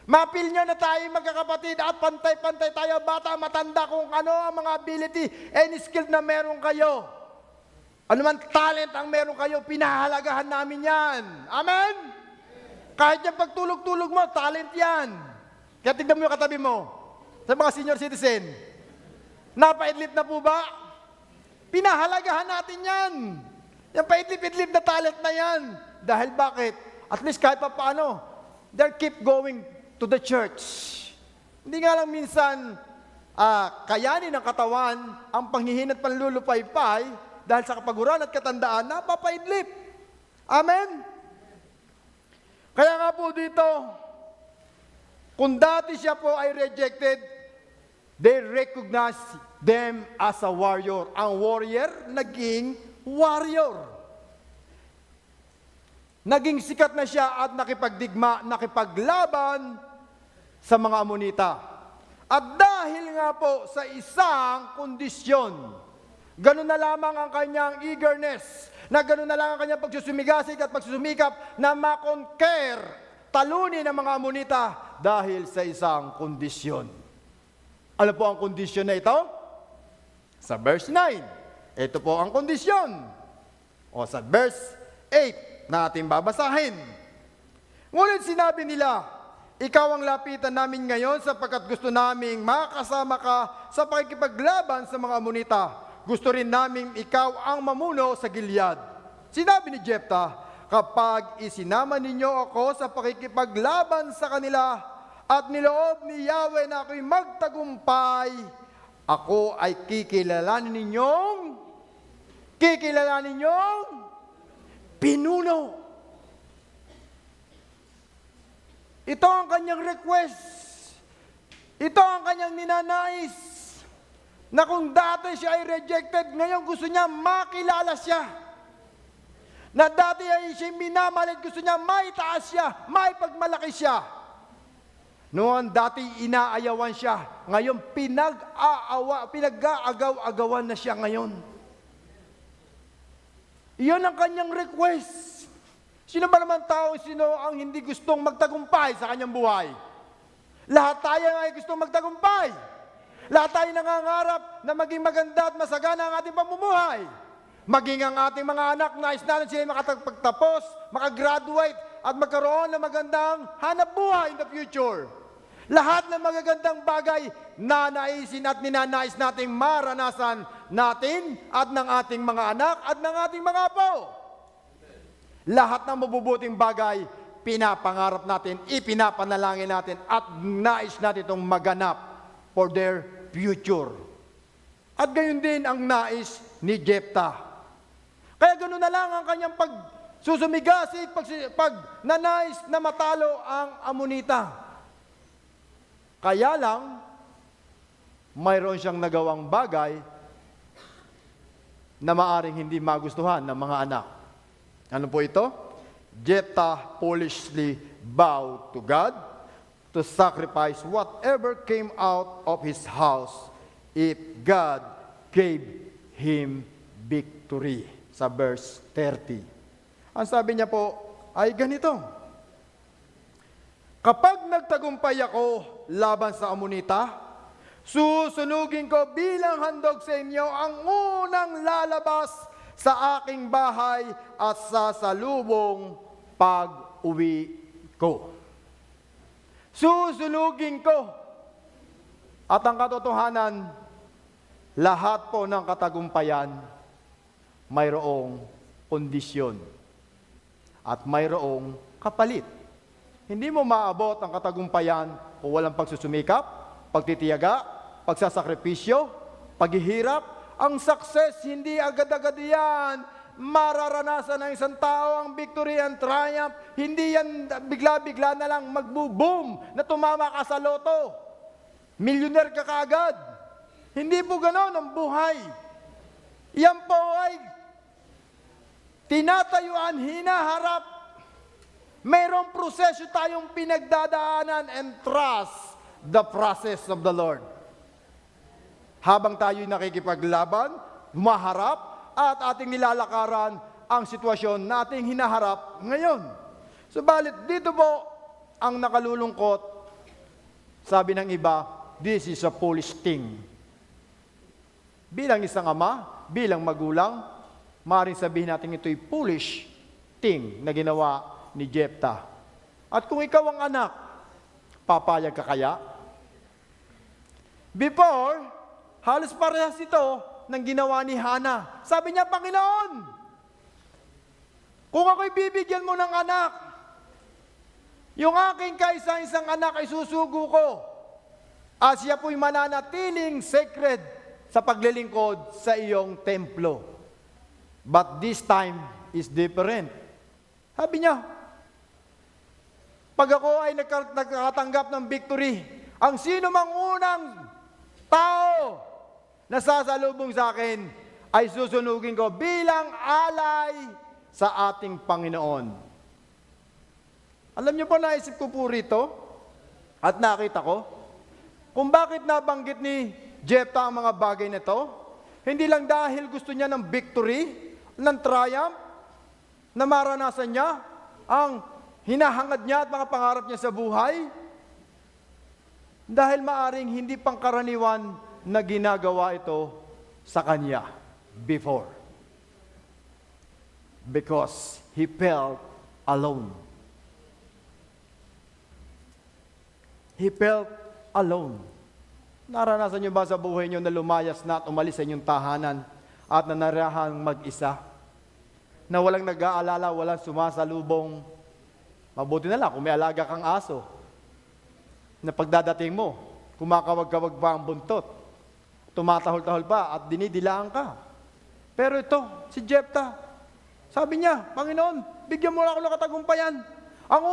Mapil nyo na tayo magkakapatid at pantay-pantay tayo, bata, matanda, kung ano ang mga ability and skill na meron kayo. Ano man talent ang meron kayo, pinahalagahan namin yan. Amen? Kahit yung pagtulog-tulog mo, talent yan. Kaya tignan mo yung katabi mo, sa mga senior citizen. Napaidlip na po ba? Pinahalagahan natin yan. Yung paidlip-idlip na talent na yan. Dahil bakit? At least kahit pa paano, they keep going to the church. Hindi nga lang minsan kayanin ng katawan ang panghihin at panlulupaypay dahil sa kapaguran at katandaan, napapaidlip. Amen? Kaya nga po dito, kung dati siya po ay rejected, they recognize them as a warrior. Ang warrior, naging warrior. Naging sikat na siya at nakipagdigma, nakipaglaban sa mga Amonita. At dahil nga po sa isang kondisyon, ganun na lamang ang kanyang eagerness, na ganun na lang ang kanyang pagsusumigasig at pagsusumikap na makonquer, talunin ang mga Amonita dahil sa isang kondisyon. Ano po ang kondisyon na ito? Sa verse 9. Ito po ang kondisyon. O sa verse 8 na ating babasahin. Ngunit sinabi nila, ikaw ang lapitan namin ngayon sapagkat gusto naming makasama ka sa pakikipaglaban sa mga Amonita. Gusto rin namin ikaw ang mamuno sa Gilead. Sinabi ni Jephthah, kapag isinama ninyo ako sa pakikipaglaban sa kanila at niloob ni Yahweh na ako'y magtagumpay, ako ay kikilalanin ninyong pinuno. Ito ang kanyang request. Ito ang kanyang ninanais. Na kung dati siya ay rejected, ngayon gusto niya makilala siya. Na dati ay siya minamalit, gusto niya maitaas siya, maipagmalaki siya. Noon dati inaayawan siya, ngayon pinag-aagaw-agawan na siya ngayon. Iyon ang kanyang request. Sino ba naman tao, sino ang hindi gustong magtagumpay sa kanyang buhay? Lahat tayo ay gustong magtagumpay. Lahat tayo nangangarap na maging maganda at masagana ang ating pamumuhay. Maging ang ating mga anak, nais natin sila makapagtapos, makagraduate, at magkaroon ng magandang hanap buhay in the future. Lahat ng magagandang bagay na naisin at ninanais nating maranasan natin at ng ating mga anak at ng ating mga apo. Lahat ng mabubuting bagay, pinapangarap natin, ipinapanalangin natin at nais natin itong maganap for their future. At gayon din ang nais ni Jephthah. Kaya ganoon na lang ang kanyang pagsusumigasig, pag nanais na matalo ang Amonita. Kaya lang, mayroon siyang nagawang bagay na maaring hindi magustuhan ng mga anak. Ano po ito? Jephthah foolishly vowed to God to sacrifice whatever came out of his house if God gave him victory. Sa verse 30. Ang sabi niya po ay ganito, kapag nagtagumpay ako laban sa Amonita, susunugin ko bilang handog sa inyo ang unang lalabas sa aking bahay at sasalubong pag-uwi ko. Susunugin ko. At ang katotohanan, lahat po ng katagumpayan, mayroong kondisyon at mayroong kapalit. Hindi mo maabot ang katagumpayan kung walang pagsusumikap, pagtitiyaga, pagsasakripisyo, paghihirap. Ang success, hindi agad-agad yan. Mararanasan ng isang tao ang victory and triumph. Hindi yan bigla-bigla na lang magbo-boom na tumama ka sa loto. Millionaire ka kaagad. Hindi po ganon ang buhay. Yan po ay tinatayuan, hinaharap. Mayroong proseso tayong pinagdadaanan and trust the process of the Lord. Habang tayo'y nakikipaglaban, humaharap, at ating nilalakaran ang sitwasyon na ating hinaharap ngayon. Subalit dito po ang nakalulungkot, sabi ng iba, this is a foolish thing. Bilang isang ama, bilang magulang, maaaring sabihin natin ito'y foolish thing na ginawa ni Jephthah. At kung ikaw ang anak, papayag ka kaya? Before, halos parehas ito ng ginawa ni Hannah. Sabi niya, Panginoon, kung ako'y bibigyan mo ng anak, yung aking kaisa-isang anak ay susugo ko, at siya po'y mananatiling sacred sa paglilingkod sa iyong templo. But this time is different. Sabi niya, pag ako ay nagkatanggap ng victory, ang sino mang unang tao na sasalubong sa akin ay susunugin ko bilang alay sa ating Panginoon. Alam niyo po, naisip ko po rito at nakita ko kung bakit nabanggit ni Jephthah ang mga bagay na ito. Hindi lang dahil gusto niya ng victory, ng triumph, na maranasan niya ang hinahangad niya at mga pangarap niya sa buhay, dahil maaring hindi pangkaraniwan na ginagawa ito sa kanya before. Because he felt alone. He felt alone. Naranasan niyo ba sa buhay niyo na lumayas na at umalis sa inyong tahanan at nanarahang mag-isa? Na walang nag-aalala, walang sumasalubong. Mabuti na lang kung may alaga kang aso na pagdadating mo, kumakawag-kawag pa ang buntot, tumatahol-tahol pa at dinidilaan ka. Pero ito, si Jephthah, sabi niya, Panginoon, bigyan mo na ako ng katagumpayan. Ang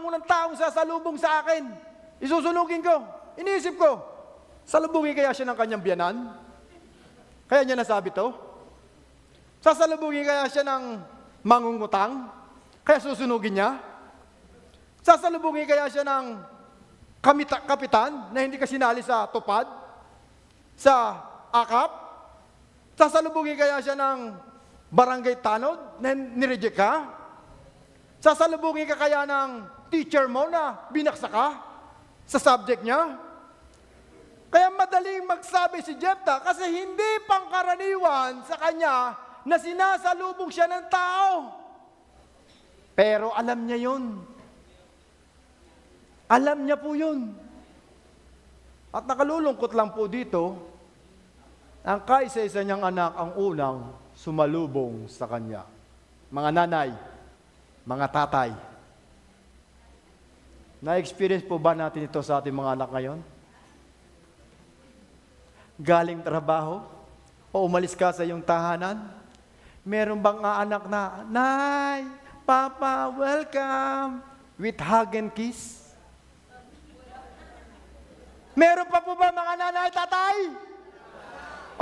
unang taong sasalubong sa akin, isusunugin ko. Iniisip ko, salubungin kaya siya ng kanyang biyanan? Kaya niya nasabi to? Sasalubungin kaya siya ng mangungutang? Kaya susunugin niya? Sasalubungin kaya siya ng kapitan na hindi ka sinali sa tupad? Sa akap? Sasalubungin kaya siya ng barangay tanod na nireject ka? Sasalubungin ka kaya ng teacher mo na binaksa ka sa subject niya? Kaya madaling magsabi si Jephthah kasi hindi pangkaraniwan sa kanya na sinasalubong siya ng tao. Pero alam niya yun. Alam niya po yun. At nakalulungkot lang po dito, ang kaisa-isa niyang anak ang unang sumalubong sa kanya. Mga nanay, mga tatay, na-experience po ba natin ito sa ating mga anak ngayon? Galing trabaho? O umalis ka sa iyong tahanan? Meron bang anak na, Nay, Papa, welcome, with hug and kiss? Meron pa po ba mga nanay, tatay?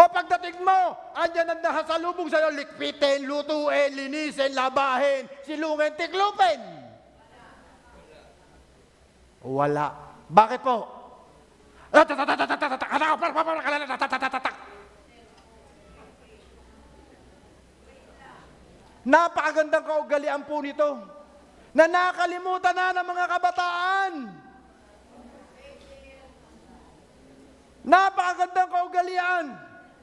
O pagdating mo, andyan ang nakasalubong sa'yo, likpitin, lutuin, linisin, labahin, silungin, tiklupin. Wala. Bakit po? Napakagandang kaugalian po nito na nakalimutan na ng mga kabataan. Napakagandang kaugalian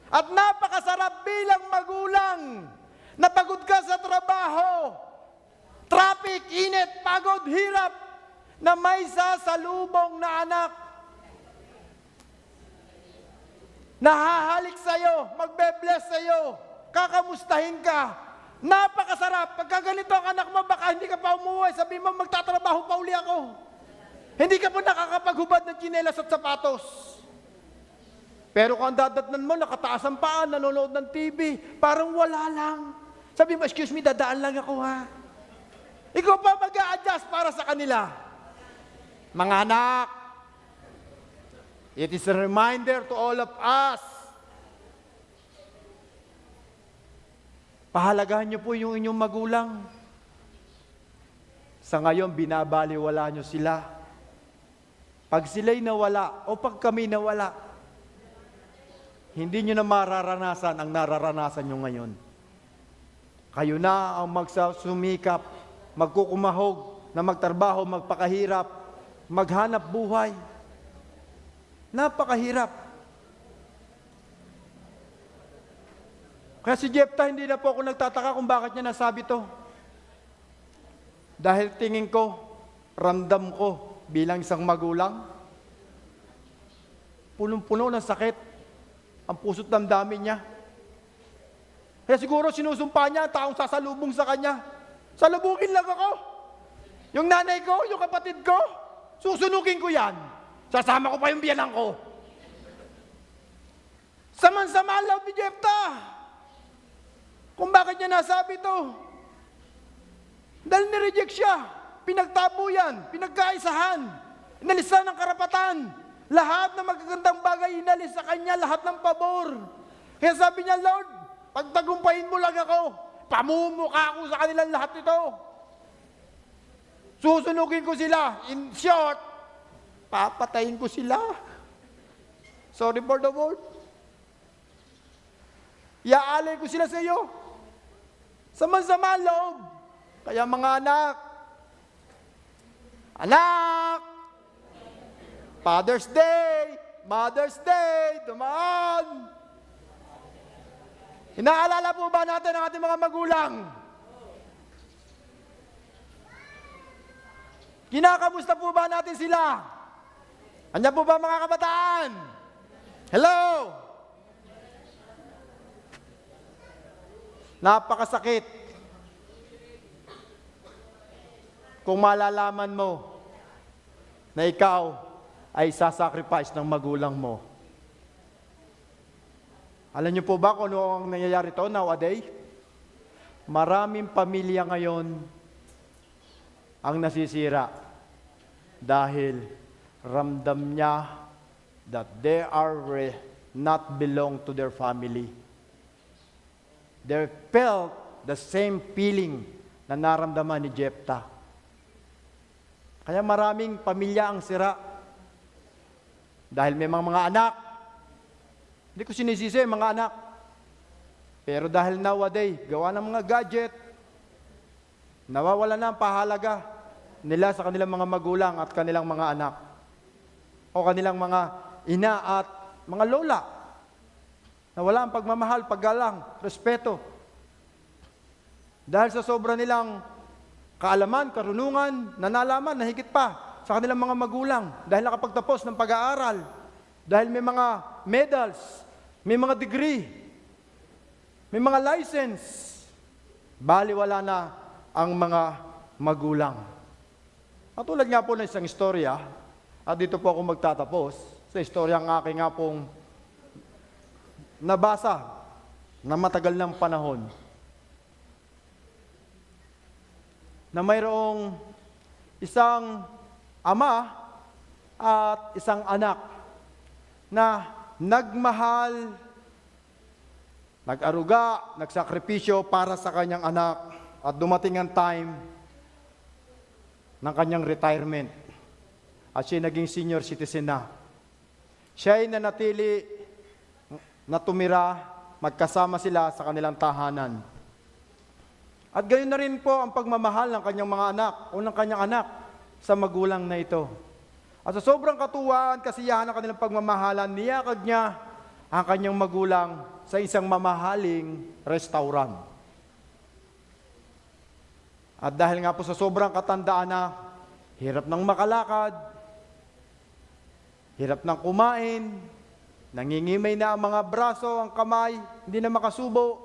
at napakasarap bilang magulang na pagod ka sa trabaho, traffic, init, pagod, hirap, na may sasalubong na anak nahahalik sa'yo, magbe-bless sa'yo, kakamustahin ka. Napakasarap. Pagka ganito ang anak mo, baka hindi ka pa umuwi. Sabi mo, magtatrabaho pa uli ako. Hindi ka pa nakakapaghubad ng tsinelas at sapatos. Pero kung ang dadatnan mo, nakataas ang paa, nanonood ng TV, parang wala lang. Sabi mo, excuse me, dadaan lang ako ha. Ikaw pa mag-a-adjust para sa kanila. Mga anak, it is a reminder to all of us. Pahalagahan niyo po yung inyong magulang. Sa ngayon, binabaliwala niyo sila. Pag sila'y nawala o pag kami nawala, hindi niyo na mararanasan ang nararanasan niyo ngayon. Kayo na ang magsasumikap, magkukumahog, na magtrabaho, magpakahirap, maghanap buhay. Napakahirap. Kaya si Jephthah, hindi na po ako nagtataka kung bakit niya nasabi to. Dahil tingin ko, ramdam ko bilang isang magulang, punong-puno ng sakit ang puso't damdamin niya. Kaya siguro sinusumpa niya ang taong sasalubong sa kanya. Salubungin lang ako. Yung nanay ko, yung kapatid ko, susunugin ko yan. Sasama ko pa yung biyanan ko. Saman-sama ang loob ni Jephthah. Kung bakit niya nasabi ito. Dahil nireject siya. Pinagtabo yan. Pinagkaisahan. Inalisan ng karapatan. Lahat ng magagandang bagay inalis sa kanya. Lahat ng pabor. Kaya sabi niya, Lord, pagtagumpahin mo lang ako. Pamumuka ako sa kanilang lahat nito. Susunugin ko sila. In short, papatayin ko sila. Sorry for the word. Iaalay ko sila sa iyo. Sama-sama ang loob. Kaya mga anak, Father's Day, Mother's Day, dumaan. Inaalala po ba natin ang ating mga magulang? Kinakamusta po ba natin sila? Andiyan po ba mga kabataan? Hello? Napakasakit kung malalaman mo na ikaw ay sasacrifice ng magulang mo. Alam niyo po ba kung ano ang nangyayari ito nowadays? Maraming pamilya ngayon ang nasisira dahil ramdam niya that they are not belong to their family. They felt the same feeling na naramdaman ni Jephthah. Kaya maraming pamilya ang sira. Dahil may mga anak. Hindi ko sinisisi mga anak. Pero dahil nowadays, gawa ng mga gadget, nawawala na ang pahalaga nila sa kanilang mga magulang at kanilang mga anak. O kanilang mga ina at mga lola. Na wala ang pagmamahal, paggalang, respeto. Dahil sa sobra nilang kaalaman, karunungan, na nalaman na higit pa sa kanilang mga magulang. Dahil nakapagtapos ng pag-aaral. Dahil may mga medals, may mga degree, may mga license. Baliwala na ang mga magulang. Katulad nga po ng isang istorya, at dito po ako magtatapos, sa istorya ng aking nga pong nabasa na matagal ng panahon, na mayroong isang ama at isang anak na nagmahal, nag-aruga, nagsakripisyo para sa kanyang anak, at dumating ang time ng kanyang retirement at siya naging senior citizen na. Siya ay nanatili na tumira, magkasama sila sa kanilang tahanan. At gayon na rin po ang pagmamahal ng kanyang mga anak o ng kanyang anak sa magulang na ito. At sa sobrang katuwaan, kasiyahan ng kanilang pagmamahalan, niyakag niya ang kanyang magulang sa isang mamahaling restaurant. At dahil nga po sa sobrang katandaan na hirap nang makalakad, hirap nang kumain, nangingimay na ang mga braso, ang kamay, hindi na makasubo.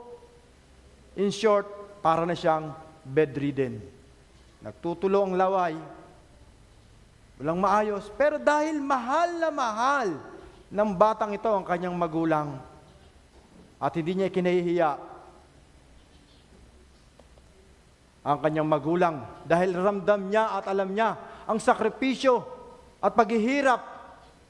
In short, para na siyang bedridden. Nagtutulo ang laway, walang maayos. Pero dahil mahal na mahal ng batang ito ang kanyang magulang, at hindi niya kinahihiya ang kanyang magulang, dahil ramdam niya at alam niya ang sakripisyo at paghihirap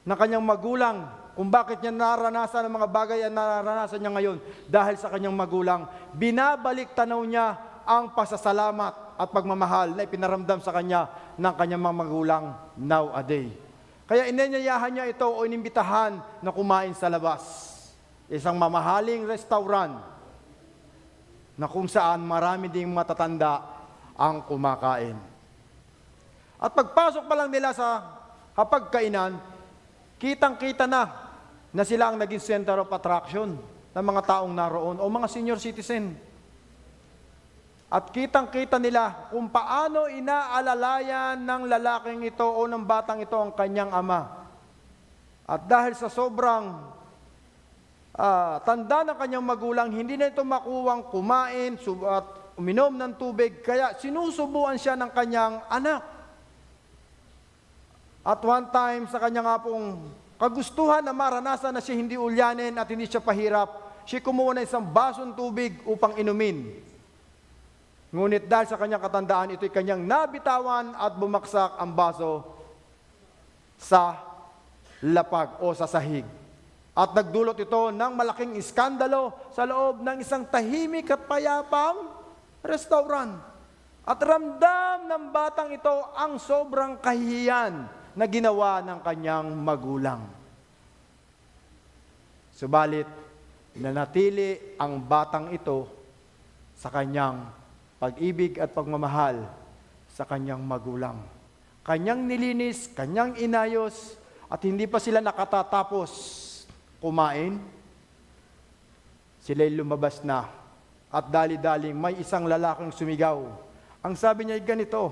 ng kanyang magulang, kung bakit niya naranasan ang mga bagay ang naranasan niya ngayon dahil sa kanyang magulang. Binabalik tanaw niya ang pasasalamat at pagmamahal na ipinaramdam sa kanya ng kanyang mga magulang nowadays. Kaya inanyayahan niya ito o inimbitahan na kumain sa labas. Isang mamahaling restaurant na kung saan marami ding matatanda ang kumakain. At pagpasok pa lang nila sa hapagkainan, kitang-kita na sila ang naging center of attraction ng mga taong naroon o mga senior citizen. At kitang-kita nila kung paano inaalalayan ng lalaking ito o ng batang ito ang kanyang ama. At dahil sa sobrang tanda ng kanyang magulang, hindi na ito makuwang kumain at uminom ng tubig, kaya sinusubuan siya ng kanyang anak. At one time, sa kanya nga pong kagustuhan na maranasan na siya hindi ulyanin at hindi siya pahirap, siya kumuha ng isang basong tubig upang inumin. Ngunit dahil sa kanyang katandaan, ito'y kanyang nabitawan at bumaksak ang baso sa lapag o sa sahig. At nagdulot ito ng malaking iskandalo sa loob ng isang tahimik at payapang restaurant. At ramdam ng batang ito ang sobrang kahihiyan na ginawa ng kanyang magulang. Subalit, nanatili ang batang ito sa kanyang pag-ibig at pagmamahal sa kanyang magulang. Kanyang nilinis, kanyang inayos, at hindi pa sila nakatatapos kumain, sila'y lumabas na at dali-daling may isang lalaking sumigaw. Ang sabi niya ay ganito,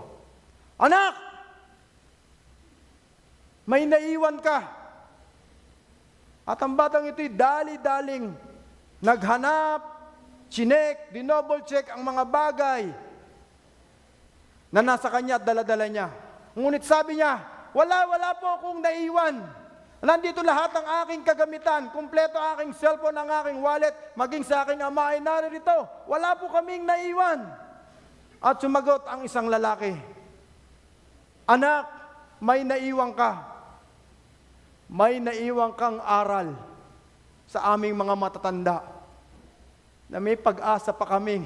"Anak! May naiwan ka!" At ang batang ito'y dali-daling naghanap, chinek, dinouble check ang mga bagay na nasa kanya at dala-dala niya. Ngunit sabi niya, wala po akong naiwan. Nandito lahat ng aking kagamitan, kumpleto aking cellphone, ang aking wallet, maging sa aking ama ay narito. Wala po kaming naiwan. At sumagot ang isang lalaki, "Anak, may naiwan ka. May naiwan kang aral sa aming mga matatanda na may pag-asa pa kami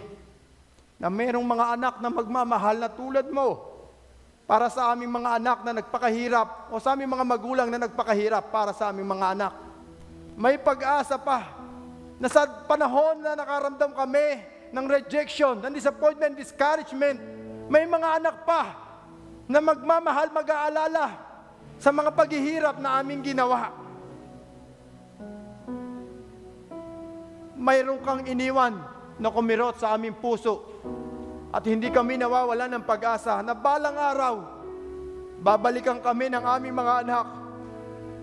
na mayroong mga anak na magmamahal na tulad mo para sa aming mga anak na nagpakahirap o sa aming mga magulang na nagpakahirap para sa aming mga anak. May pag-asa pa na sa panahon na nakaramdam kami ng rejection, ng disappointment, discouragement, may mga anak pa na magmamahal, mag-aalala sa mga paghihirap na aming ginawa. Mayroon kang iniwan na kumirot sa aming puso at hindi kami nawawalan ng pag-asa na balang araw, babalikan kami ng aming mga anak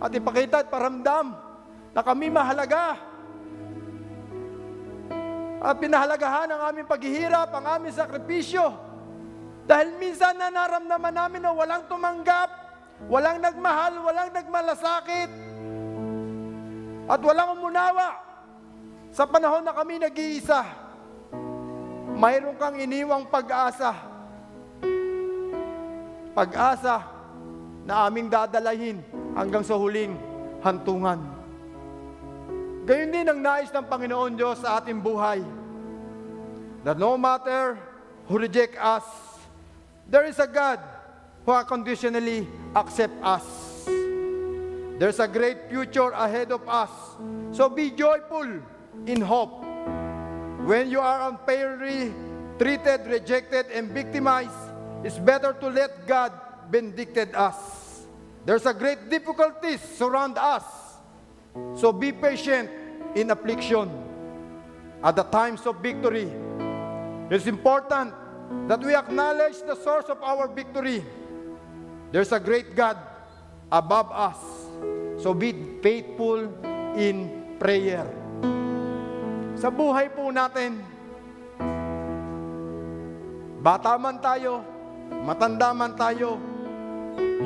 at ipakita at paramdam na kami mahalaga. At pinahalagahan ang aming paghihirap, ang aming sakripisyo. Dahil minsan na naramdaman namin na walang tumanggap, walang nagmahal, walang nagmalasakit, at walang umunawa. Sa panahon na kami nag-iisa, mayroon kang iniwang pag-asa. Pag-asa na aming dadalahin hanggang sa huling hantungan. Gayon din ang nais ng Panginoon Diyos sa ating buhay. That no matter who reject us, there is a God who unconditionally accepts us. There's a great future ahead of us. So be joyful in hope. When you are unfairly treated, rejected, and victimized, it's better to let God vindicate us. There's a great difficulties surround us. So be patient in affliction. At the times of victory, it's important that we acknowledge the source of our victory. There's a great God above us. So be faithful in prayer. Sa buhay po natin, bata man tayo, matanda man tayo,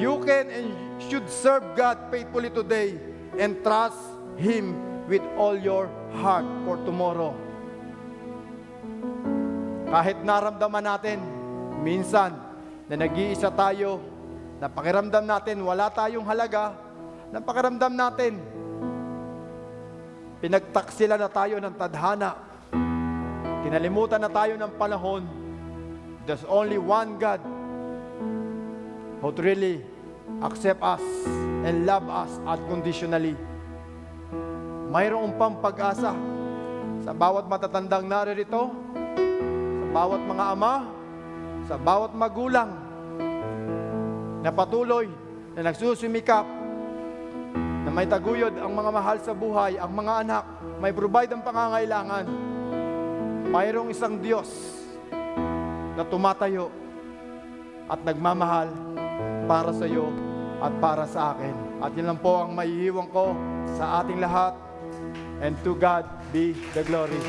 you can and should serve God faithfully today and trust Him with all your heart for tomorrow. Kahit naramdaman natin, minsan, na nag-iisa tayo, na pakiramdam natin, wala tayong halaga, na pakiramdam natin, pinagtaksila na tayo ng tadhana, kinalimutan na tayo ng panahon, there's only one God who really accept us and love us unconditionally. Mayroong pang pag-asa sa bawat matatandang naririto, sa bawat mga ama, sa bawat magulang na patuloy na nagsusumikap na may taguyod ang mga mahal sa buhay, ang mga anak, may provide ang pangangailangan. Mayroong isang Diyos na tumatayo at nagmamahal para sa iyo at para sa akin. At yun lang po ang maihiwang ko sa ating lahat. And to God be the glory.